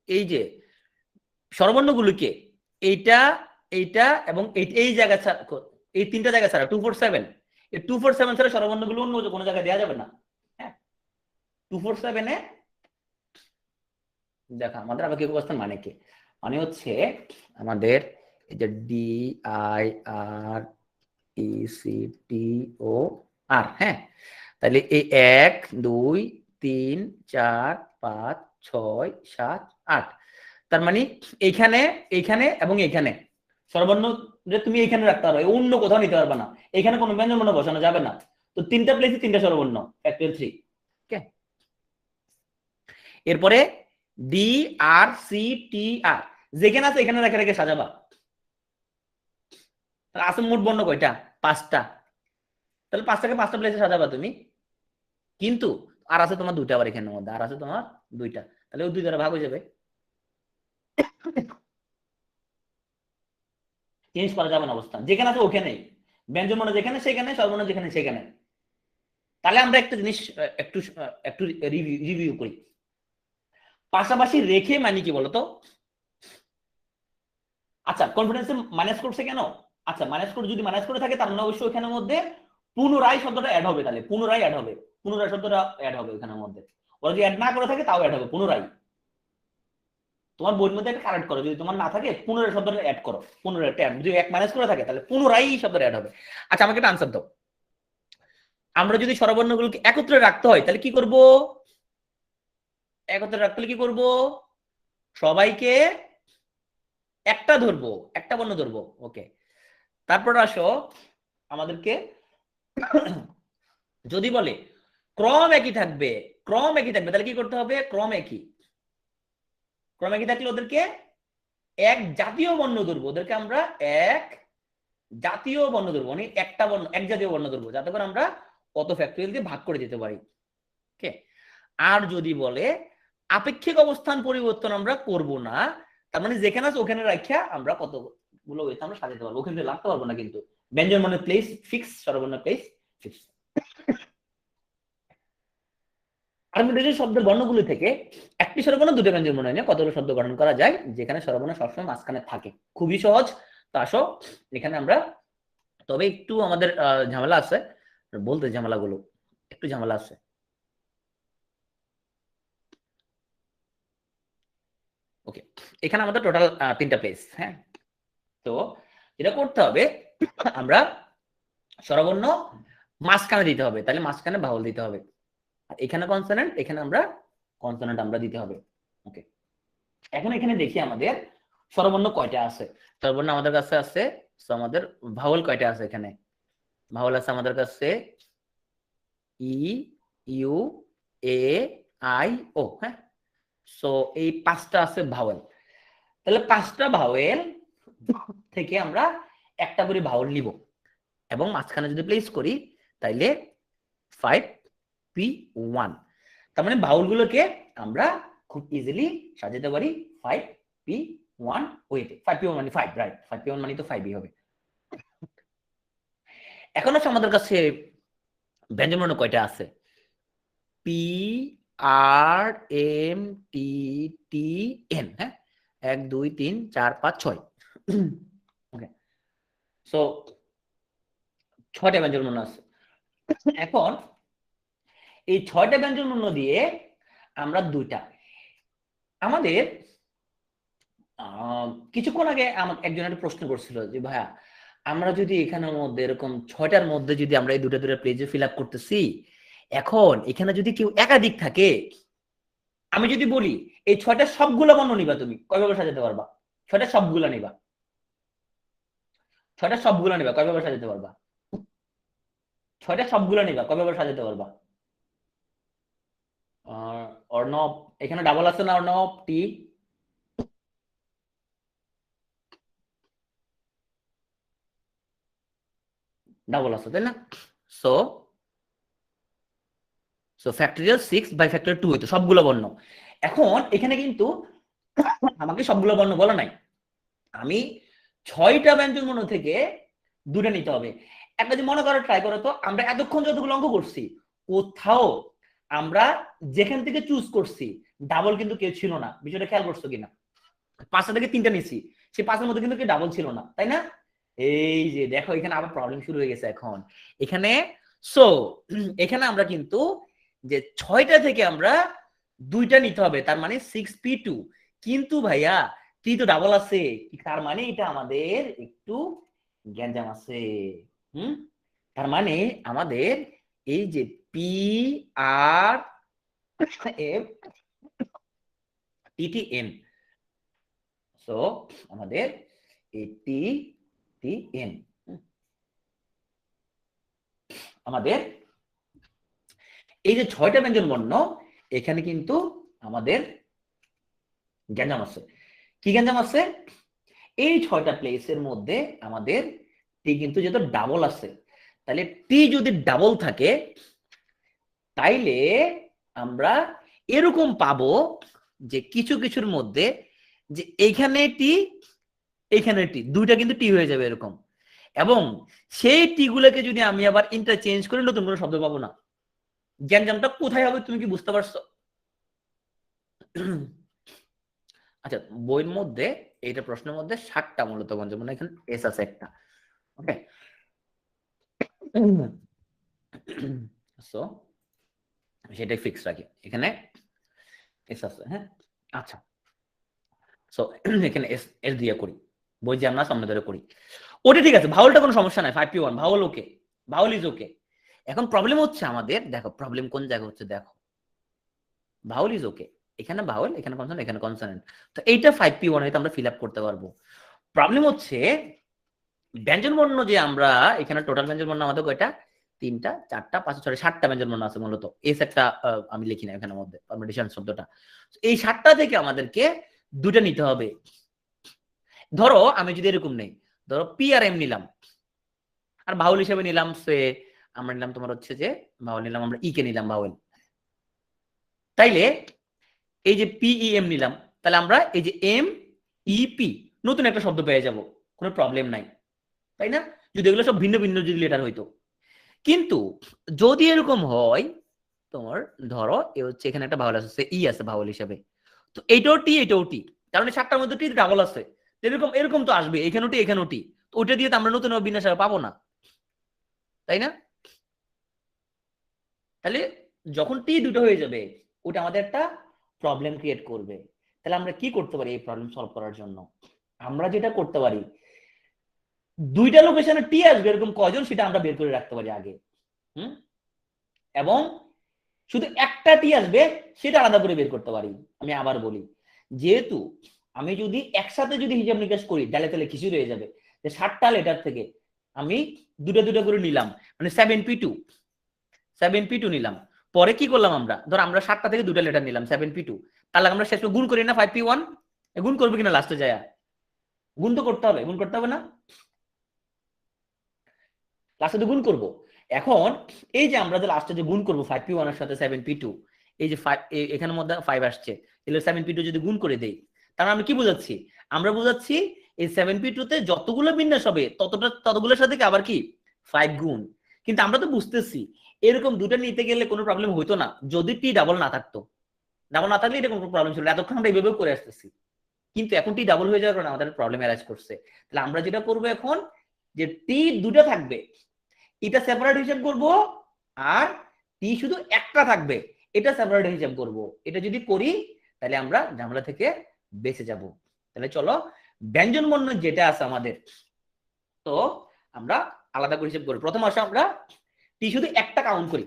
এই যে স্বরবর্ণগুলোকে এইটা এইটা এবং এই জায়গা ছাড়া, এই 3টা জায়গা ছাড়া 2 4 7, এই 2 4 7 ছাড়া স্বরবর্ণগুলো অন্য কোনো জায়গায় দেওয়া যাবে না। হ্যাঁ, 2 4 7 এ দেখা আমাদের আবার কি অবস্থান মানে কি, মানে হচ্ছে আমাদের এই যে D I R E C T O R. হ্যাঁ, তাহলে এই 1 2 3 4 5 6 7 8, তার মানে এইখানে এইখানে এবং এইখানে স্বরবর্ণ যে তুমি এখানে রাখতে পারো, অন্য কোথাও নিতে পারবে না। এখানে কোনো ব্যঞ্জন বর্ণ বসানো যাবে না। তো 3টা প্লেসে 3টা স্বরবর্ণ, ফ্যাক্টরিয়াল 3। ওকে, এরপরে ডি আর সি টি আর যেখানে আছে এখানে রেখে রেখে সাজাবা। আছে মোট বর্ণ কয়টা? 5টা। তাহলে 5টাকে 5টা প্লেসে সাজাবা তুমি, কিন্তু আর আছে তোমার 2টা, আবার এখানের মধ্যে আর আছে তোমার 2টা, তাহলে ওই 2 দ্বারা ভাগ হয়ে যাবে। চেঞ্জ করা যাবে না অবস্থান, যেখানে আছে ওখানেই। ব্যঞ্জন বর্ণ যেখানে সেখানে, স্বরবর্ণ যেখানে সেখানে। তাহলে আমরা একটা জিনিস একটু একটু রিভিউ করি। পাশাপাশি রেখে মানে কি বলতো? আচ্ছা, কনফিডেন্সে মাইনাস করছে কেন? আচ্ছা, মাইনাস করে যদি মাইনাস করে থাকে তার মানে অবশ্যই ওখানের মধ্যে পুনরায় শব্দটা অ্যাড হবে। তাহলে পুনরায় অ্যাড হবে, পুনরায় শব্দটা অ্যাড হবে ওখানের মধ্যে। ওরা যদি অ্যাড না করে থাকে তাও অ্যাড হবে পুনরায়। তোমার বইয়ের মধ্যে একটা কারেক্ট করো, যদি তোমার না থাকে পুনরায় শব্দটা অ্যাড করো, পুনরায় ট্যাব যদি 1 মাইনাস করে থাকে তাহলে পুনরায় শব্দটা অ্যাড হবে। আচ্ছা, আমাকে একটা আনসার দাও, আমরা যদি স্বরবর্ণগুলোকে একত্রে রাখতে হয় তাহলে কি করব? একত্রে রাখতে হলে কি করব? সবাইকে একটা ধরবো, একটা বর্ণ ধরবো। ওকে, তারপর আসো আমাদেরকে যদি বলে ক্রম একই থাকবে, ক্রম একই থাকবে, তাহলে কি করতে হবে? ক্রম একই, ক্রম একই থাকলে ওদেরকে এক জাতীয় বর্ণ ধরবো, ওদেরকে আমরা এক জাতীয় বর্ণ ধরবো, মানে একটা বর্ণ, এক জাতীয় বর্ণ ধরবো, যাতে করে আমরা কত ফ্যাক্টরিয়াল দিয়ে ভাগ করে দিতে পারি। ওকে, আর যদি বলে আপেক্ষিক অবস্থান পরিবর্তন আমরা করব না, তার মানে যেখানে আছে ওখানে রাখিয়া আমরা কতগুলো ওয়েতে আমরা সাজাতে পারবো, ওখানে লাগতে পারবো না কিন্তু। ব্যঞ্জন মানে প্লেস ফিক্স, স্বরবর্ণ প্লেস ফিক্স। পারমুটেশন শব্দের বর্ণগুলি থেকে একটি স্বরবর্ণ দুটো ব্যঞ্জন বর্ণ নিয়ে কতগুলো শব্দ গঠন করা যায় যেখানে স্বরবর্ণ সবসময় মাঝখানে থাকে? খুবই সহজ। তো আসো এখানে আমরা, তবে একটু আমাদের ঝামেলা আছে, বলতে ঝামেলাগুলো একটু ঝামেলা আছে। ওকে, এখানে আমাদের টোটাল 3টা পেজ। হ্যাঁ, তো যেটা করতে হবে, আমরা স্বরবর্ণ মাঝখানে দিতে হবে, তাহলে মাঝখানে ভাওয়াল দিতে হবে। এখানে কনসোনেন্ট, এখানে আমরা কনসোনেন্ট আমরা দিতে হবে। ওকে, এখন এখানে দেখি আমাদের স্বরবর্ণ কয়টা আছে। স্বরবর্ণ আমাদের কাছে আছে, সো আমাদের ভাওয়াল কয়টা আছে? এখানে ভাওয়াল আছে আমাদের কাছে ই, ইউ, এ, আই, ও। হ্যাঁ, সো এই 5টা আছে ভাওয়াল। তাহলে 5টা ভাওয়াল থেকে আমরা একটা করে ভাওয়াল নিব এবং মাঝখানে যদি প্লেস করি তাইলে 5P1। তার মানে ভাওয়ালগুলোকে আমরা খুব ইজিলি সাজাতে পারি 5P1 ওয়েতে। 5P1 মানে 5, রাইট? 5P1 মানে তো 5ই হবে। এখন আছে আমাদের কাছে ব্যঞ্জনবর্ণ কয়টা আছে? P, R, M, T, T, N. হ্যাঁ, 1 2 3 4 5 6। ওকে, সো 6টা ব্যঞ্জনবর্ণ আছে। এখন এই 6টা ব্যঞ্জনবর্ণ দিয়ে আমরা দুইটা, আমাদের কিছুক্ষণ আগে আমার একজন একটা প্রশ্ন করছিল যে ভাইয়া, আমরা যদি এখানের মধ্যে এরকম 6টার মধ্যে যদি আমরা এই দুটা পেজে ফিল আপ করতেছি, এখন এখানে যদি কেউ একাধিক থাকে, আমি যদি বলি এই 6টা সবগুলো বর্ণ নিবা, তুমি কয়ভাবে সাজাতে পারবা? 6টা সবগুলা নিবা, 6টা সবগুলা নিবা, কয়ভাবে সাজাতে পারবা? 6টা সবগুলা নিবা, কয়ভাবে সাজাতে পারবা? অর্ণব, এখানে ডাবল আছে না অর্ণব? টি, ডাবল আছে তাই না? সো ফ্যাক্টরিয়াল 6/2 হইতো সবগুলো বর্ণ। এখন এখানে কিন্তু আমাকে সবগুলো বর্ণ বলা নাই, আমি 6টা ব্যঞ্জন বর্ণ থেকে দুটো নিতে হবে। একটা যে মনে করো, ট্রাই করো তো, আমরা এতক্ষণ যতগুলো অঙ্ক করছি কোথাও আমরা যেখান থেকে চুজ করছি ডাবল কিন্তু কেউ ছিল না। বিষয়টা খেয়াল করছো কিনা? 5টা থেকে 3টা নিছি, সেই 5এর মধ্যে কিন্তু কেউ ডাবল ছিল না, তাই না? এই যে দেখো, এখানে আবার প্রবলেম শুরু হয়ে গেছে এখন এখানে। সো এখানে আমরা কিন্তু যে 6টা থেকে আমরা দুইটা নিতে হবে, তার মানে 6P2। কিন্তু ভাইয়া টি তো ডাবল আছে, তার মানে এটা আমাদের একটু গ্যাঞ্জাম আছে। তার মানে আমাদের এই যে পি, আর, এফ, টি, এন, সো আমাদের এই টি, এন আমাদের এই যে 6টা ব্যঞ্জন বর্ণ, এখানে কিন্তু আমাদের গ্যাঞ্জাম আছে। কি গ্যাঞ্জাম আছে? এই 6টা প্লেসের মধ্যে আমাদের টি কিন্তু যেহেতু ডাবল আছে, তাহলে টি যদি ডাবল থাকে তাইলে আমরা এরকম পাবো যে কিছু কিছুর মধ্যে যে এইখানে টি, এইখানে টি, দুইটা কিন্তু টি হয়ে যাবে এরকম। এবং সেই টি গুলোকে যদি আমি আবার ইন্টারচেঞ্জ করে নতুন কোনো শব্দ পাবো না। গ্যাঞ্জামটা কোথায় হবে তুমি কি বুঝতে পারছো? আচ্ছা, বইয়ের মধ্যে এইটা প্রশ্নের মধ্যে 7টা মূলত ব্যঞ্জন, মানে এখানে এস আছে একটা। ওকে, সো সেটাই ফিক্স রাখি, এখানে এস আছে। হ্যাঁ, আচ্ছা, সো এখানে এস এস দিয়ে করি, বই যে আমরা সামনে ধরে করি ওটা ঠিক আছে। ভাওয়ালটা কোনো সমস্যা নাই, 5P1 Bhawal okay, Bhawal is okay. এখন প্রবলেম হচ্ছে আমাদের, দেখো প্রবলেম কোন জায়গা হচ্ছে, দেখো ভাওয়াল ইজ ওকে, এখানে ভাওয়াল, এখানে কনসোনেন্ট, এখানে কনসোনেন্ট, তো এইটা 5P1 হয়তো আমরা ফিল আপ করতে পারবো। প্রবলেম হচ্ছে ব্যঞ্জন বর্ণ যে আমরা এখানে টোটাল ব্যঞ্জন বর্ণ আমাদের কয়টা? 3টা 4টা 5টা 6টা 7টা ব্যঞ্জন বর্ণ আছে মূলত। এস একটা আমি লিখি না এখানের মধ্যে, পারমিটেশন শব্দটা। এই 7টা থেকে আমাদেরকে দুটো নিতে হবে। ধরো আমি যদি এরকম নেই, ধরো পি আর এম নিলাম, আর বাহুল হিসেবে নিলাম সে আমরা নিলাম তোমার হচ্ছে যে বাহুল নিলাম আমরা ই কে নিলাম বাহুল। তাইলে এই যে পিইএম নিলাম, তাহলে আমরা এই যে এম ইপি নতুন একটা শব্দ পেয়ে যাব, কোনো প্রবলেম নাই, তাই না? যদি এগুলো সব ভিন্ন ভিন্ন যদি লেটার হইতো। কিন্তু যদি এরকম হয় তোমার ধরো এ হচ্ছে এখানে একটা ভাওয়াল আছে, ই আছে ভাওয়াল হিসাবে, তো এইটাও টি এটাও টি, তার মানে 7টার মধ্যে টি ডাবল আছে, এরকম এরকম তো আসবে, এখানেও টি এখানেও টি, তো ওইটা দিয়ে তো আমরা নতুন বিন্যাস পাবো না, তাই না? তাহলে যখন টি দুটো হয়ে যাবে ওটা আমাদের একটা প্রবলেম ক্রিয়েট করবে। তাহলে আমরা কি করতে পারি এই প্রবলেম সলভ করার জন্য? আমরা যেটা করতে পারি, দুইটা লোকেশনে টি আসবে এরকম কয়জন সেটা আমরা বের করে রাখতে পারি আগে। হুম, এবং শুধু একটা টি আসবে সেটা আলাদা করে বের করতে পারি। আমি আবার বলি, যেহেতু আমি যদি একসাথে যদি হিসাব নিকাশ করি তাহলে তাহলে কিছু রয়ে যাবে, যে 7টা লেটার থেকে আমি দুটো দুটো করে নিলাম, মানে 7p2 নিলাম। পরে কি করলাম আমরা, ধর আমরা 7টা থেকে দুটো লেটার নিলাম 7p2, তাহলে আমরা শেষ গুণ করি না 5p1, গুণ করবো কিনা লাস্টে যায়, গুণ তো করতে হবে, গুণ করতে হবে না, লাস্টে তো গুণ করবো। এখন এই যে আমরা যে লাস্টে যে গুণ করবো 5p1 এর সাথে 7p2, এই যে এখানের মধ্যে 5 আসছে, তাহলে 7p2 যদি গুণ করে দেই, তাহলে আমরা কি বোঝাচ্ছি, আমরা বোঝাচ্ছি এই 7p2 তে যতগুলো বিন্যাস হবে ততগুলোর সাথে কি আবার কি 5 গুণ। কিন্তু আমরা তো বুঝতেছি এরকম দুটো নিতে গেলে কোনো প্রবলেম হইতো না যদি টি ডাবল না থাকতো, ডাবল না থাকলে এটা কোনো প্রবলেম ছিল, এতক্ষণ আমরা এইভাবে করে আসতেছি, কিন্তু এখন টি ডাবল হয়ে যাওয়ার কারণে আমাদের প্রবলেম অ্যারাইজ করছে। তাহলে আমরা যেটা করবো এখন, যে টি দুটো থাকবে এটা সেপারেট হিসাব করব, আর টি শুধু একটা থাকবে এটা সেপারেট হিসাব করব। এটা যদি করি তাহলে আমরা ঝামেলা থেকে বেঁচে যাব। তাহলে চলো ব্যঞ্জন বর্ণ যেটা আছে আমাদের, তো আমরা আলাদা করে হিসাব করি। প্রথম আসে আমরা টি শুধু একটা কাউন্ট করি,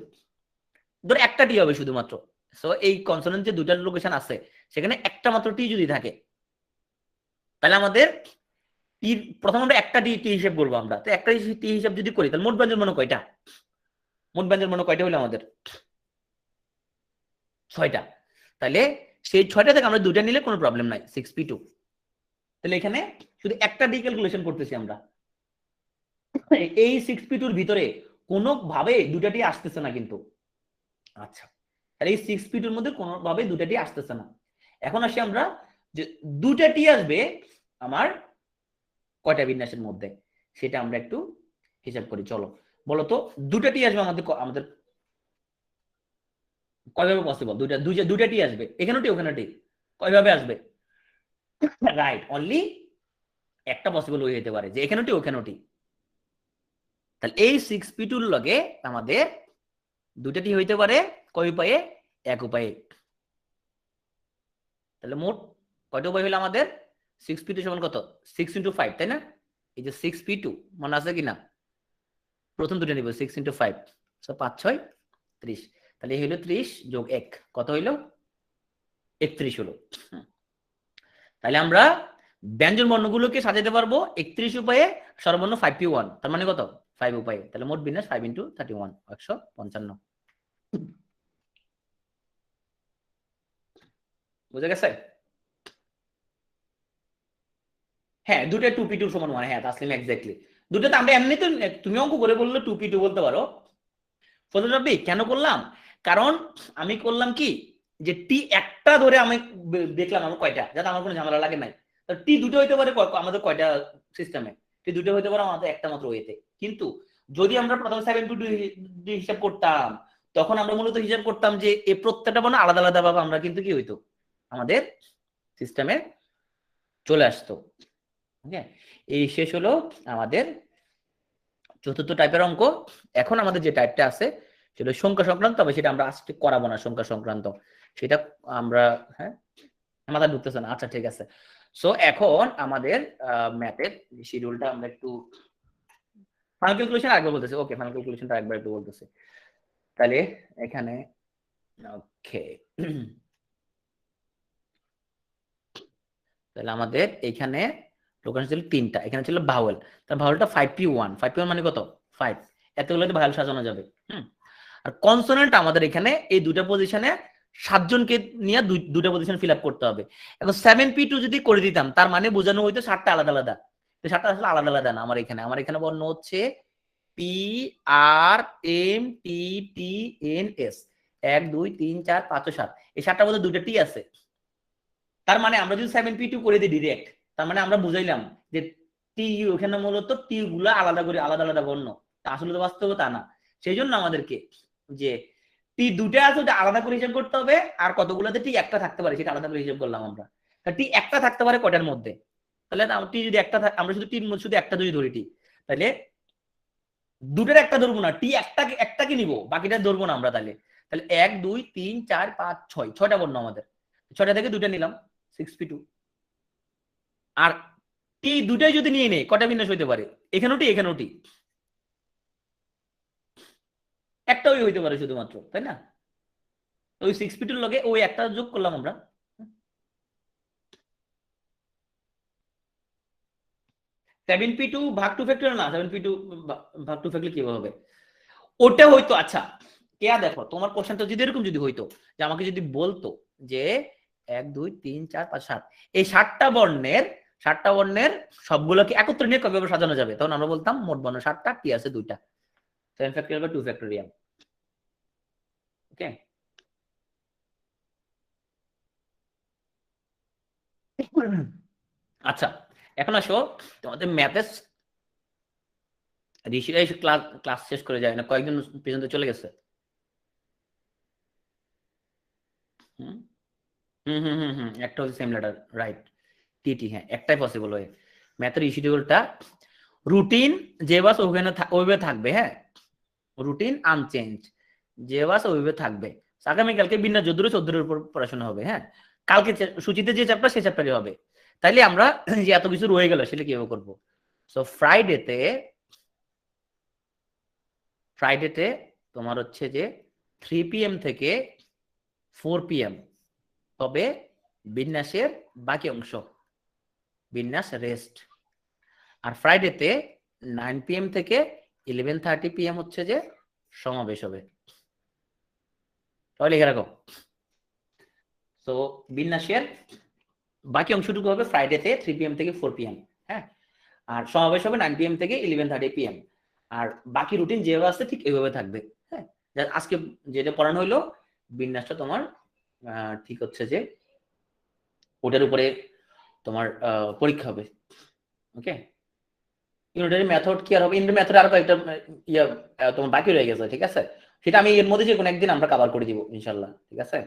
ধর একটা টি হবে শুধুমাত্র, সো এই কনসোনেন্ট যে দুইটা লোকেশন আছে সেখানে একটা মাত্র টি যদি থাকে, তাহলে আমাদের টি প্রথম আমরা একটা টি টি হিসাব করবো আমরা, তো একটা টি হিসাব যদি করি তাহলে মোট ব্যঞ্জন বর্ণ কয়টা, মোট ব্যঞ্জন বর্ণ কয়টা হলো আমাদের 6টা। তাহলে সেই 6টা থেকে আমরা দুইটা নিলে কোনো প্রবলেম নাই, 6p2। তাহলে এখানে শুধু একটা ডি ক্যালকুলেশন করতেছি আমরা, এই 6p2 এর ভিতরে কোনোভাবে দুটাটি আসতেছে না কিন্তু। আচ্ছা, তাহলে এই 6p2 এর মধ্যে কোনোভাবে দুটাটি আসতেছে না। এখন আসি আমরা যে দুটা টি আসবে আমার কয়টা বিন্যাসের মধ্যে, সেটা আমরা একটু হিসাব করি। চলো বলতো দুটা টি আসবে আমাদের আমাদের কয়ভাবে পসিবল, দুইটা টি আসবে, এখানে টি ওখানে টি, কয়ভাবে আসবে? রাইট, অনলি একটা পসিবল ওয়ে হতে পারে যে এখানে টি ওখানে টি। তাহলে এই 6p2 লগে আমাদের দুইটা টি হইতে পারে কয় উপায়ে, এক উপায়ে। তাহলে মোট কয়টা উপায় হলো আমাদের, 6p2 সমান কত, 6 × 5, তাই না? এই যে 6p2 মনে আছে কিনা, প্রথম দুটো নিব 6 × 5, 5 × 6 = 30, তাহলে এই হলো 30 যোগ 1 কত হইলো, 31 হলো। তাহলে আমরা ব্যঞ্জন বর্ণগুলোকে সাজাতে পারবো 31 উপায়ে, স্বরবর্ণ 5p1, তার মানে কত 5 উপায়ে। তাহলে মোট বিন্যাস 5 × 31 155। বুঝা গেছে? হ্যাঁ, দুটো 2p2 সমান 1, হ্যাঁ তাসলিম এক্স্যাক্টলি। দুটোতে আমরা এমনি তো, তুমি অঙ্ক করে বললে 2p2 বলতে পারো। ফজল কেন করলাম, কারণ আমি করলাম কি, যে টি একটা ধরে আমি দেখলাম আমার কয়টা, যাতে আমার কোনো ঝামেলা লাগে নাই। টি দুটো হইতে পারে আমাদের কয়টা সিস্টেমে, টি দুটো হইতে পারে আমাদের একটা মাত্র ওয়েতে। কিন্তু যদি আমরা প্রথমে 7p2 হিসাব করতাম, তখন আমরা মূলত হিসাব করতাম যে এই প্রত্যেকটা বর্ণ আলাদা আলাদা ভাবে আমরা কিন্তু কি হইতো আমাদের সিস্টেমে চলে আসতো। এই শেষ হলো আমাদের চতুর্থ টাইপের অঙ্ক। এখন আমাদের যে টাইপটা আছে সেটা সংখ্যা সংক্রান্ত, তবে সেটা আমরা আজকে করাবো না সংখ্যা সংক্রান্ত, সেটা আমরা, হ্যাঁ মাথা ঢুকতেছে না। আচ্ছা ঠিক আছে, সো এখন আমাদের ম্যাথের শিডিউলটা আমরা একটু ফাইনাল ক্যালকুলেশন আরেকবার বলতেছি। ওকে, ফাইনাল ক্যালকুলেশনটা আরেকবার একটু বলতেছি। তাহলে এখানে ওকে, তাহলে আমাদের এখানে লোকেশন ছিল 3টা, এখানে ছিল ভাওয়েল, তার ভাওয়েলটা 5p1, 5p1 মানে কত 5, এতগুলোতে ভাওয়েল সাজানো যাবে। আর কনসোনেন্ট আমাদের এখানে এই দুটো পজিশনে 7জনকে নিয়ে দুটো পজিশন ফিল আপ করতে হবে। এখন 7p2 যদি করে দিতাম তার মানে বোঝানো হইতো 7টা আলাদা আলাদা, তো 7টা আসলে আলাদা আলাদা না। আমার এখানে বর্ণ হচ্ছে PRMTTNS, 1 2 3 4 5 7, এই 7টার মধ্যে দুটো টি আছে। তার মানে আমরা যদি 7p2 করে দিই ডিরেক্ট, তার মানে আমরা বুঝাইলাম যে টি ওখানে মূলত টি গুলা আলাদা করে আলাদা আলাদা বর্ণ, তা আসলে তো বাস্তবে তা না। সেই জন্য আমাদেরকে যে টি দুটা আছে ওটা আলাদা করে হিসাব করতে হবে, আর কতগুলোতে টি একটা থাকতে পারে সেটা আলাদা করে হিসাব করলাম আমরা। টি একটা থাকতে পারে কটার মধ্যে, তাহলে টি যদি একটা আমরা শুধু টির মধ্যে শুধু একটা যদি ধরি টি, তাহলে দুটার একটা ধরবো না, টি একটাকে নিব, বাকিটা ধরবো না আমরা। তাহলে তাহলে 1 2 3 4 5 6 ছয়টা বর্ণ আমাদের, ছয়টা থেকে দুটা নিলাম 6p2। আর টি দুটাই যদি নিয়ে নেই কটা বিন্যাস হইতে পারে, এখানেও টি এখানেও টি, একটাই হইতে পারে শুধুমাত্র, তাই না? ওই 6p2 লগে ওই একটা যোগ করলাম আমরা। 7p2 ভাগ 2 ফ্যাক্টরিয়াল না, 7p2 ভাগ 2 ফ্যাক্টরিয়াল কিভাবে হবে? ওটা হইতো, আচ্ছা কেয়া দেখো তোমার কোশ্চেনটা যদি এরকম যদি হইতো যে আমাকে যদি বলতো যে 1 2 3 4 5 7 এই 7টা বর্ণের সবগুলোকে একত্রে নিয়ে কিভাবে সাজানো যাবে, তখন আমরা বলতাম মোট বর্ণ 7টা, টি আছে 2টা, 7 ফ্যাক্টরিয়াল বা 2 ফ্যাক্টরিয়াল। ওকে, আচ্ছা এখন আসো তোমাদের ম্যাথের ঋষিরা এসে ক্লাস শেষ করে যায় না, কয়েকজন পর্যন্ত চলে গেছে। হুম হুম হুম হুম হুম একটা হচ্ছে সেম লেটার, রাইট, টিটি, হ্যাঁ একটাই পসিবল হয়। ম্যাথের শিডিউলটা রুটিন যে বাস ওইভাবে থাকবে, হ্যাঁ রুটিন আনচেঞ্জ, যে বাস ওইভাবে থাকবে। আগামীকালকে বিন্যাস যদ্দুর 14 উপর পড়াশোনা হবে, হ্যাঁ কালকে সূচিতে যে চ্যাপ্টার সেই চ্যাপ্টারই হবে। তাইলে আমরা যে এত কিছু রয়ে গেল সেটা কিভাবে করবো? সো ফ্রাইডেতে তোমার হচ্ছে যে 3 PM থেকে 4 PM তবে বিন্যাসের বাকি অংশ, বিন্যাস রেস্ট। আর ফ্রাইডেতে 9 PM থেকে 11:30 PM হচ্ছে যে সমাবেশ হবে। তাহলে লিখে রাখো। তো বিন্যাসের বাকি অংশটুকু হবে ফ্রাইডেতে 3 PM থেকে 4 PM, হ্যাঁ আর সমাবেশ হবে 9 PM থেকে 11:30 PM। আর বাকি রুটিন যেভাবে আছে ঠিক এইভাবে থাকবে, হ্যাঁ আজকে যেটা পড়ানো হইলো বিন্যাসটা তোমার ঠিক হচ্ছে যে ওটার উপরে তোমার পরীক্ষা হবে। ওকে, ইউনিটারি মেথড কি আর হবে, ইউনিটারি মেথড আর কয়েকটা ইয়া তোমার বাকি রয়ে গেছে, ঠিক আছে সেটা আমি এর মধ্যে যে কোনো একদিন আমরা কভার করে দিব ইনশাআল্লাহ, ঠিক আছে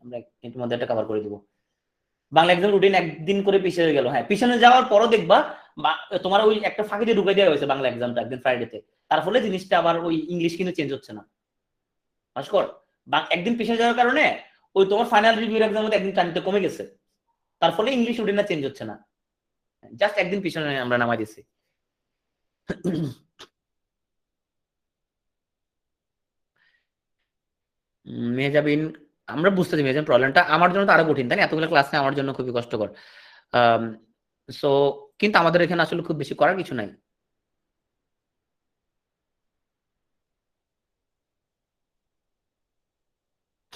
আমরা এর মধ্যে একটা কভার করে দিব। বাংলা এক্সাম রুটিন একদিন করে পিছিয়ে গেল, হ্যাঁ পিছনে যাওয়ার পরও দেখবা তোমার ওই একটা ফাঁকি দিয়ে ঢুকে দেওয়া হয়েছে বাংলা এক্সামটা একদিন ফ্রাইডেতে, তার ফলে জিনিসটা আবার ওই ইংলিশ কিন্তু চেঞ্জ হচ্ছে না ভাস্কর, একদিন পিছিয়ে যাওয়ার কারণে ওই তোমার ফাইনাল রিভিউ এক্সাম মধ্যে একদিন টাইমটা কমে গেছে, তার ফলে ইংলিশ রুটিনটা চেঞ্জ হচ্ছে না, জাস্ট একদিন পিছনে আমরা নামাই দিচ্ছি। মেহজাবিন, আমরা বুঝতেছি মেহজাবিন প্রবলেমটা, আমার জন্য তো আরো কঠিন তাই না, এতগুলো ক্লাস নেই আমার জন্য খুবই কষ্টকর। সো কিন্তু আমাদের এখানে আসলে খুব বেশি করার কিছু নাই।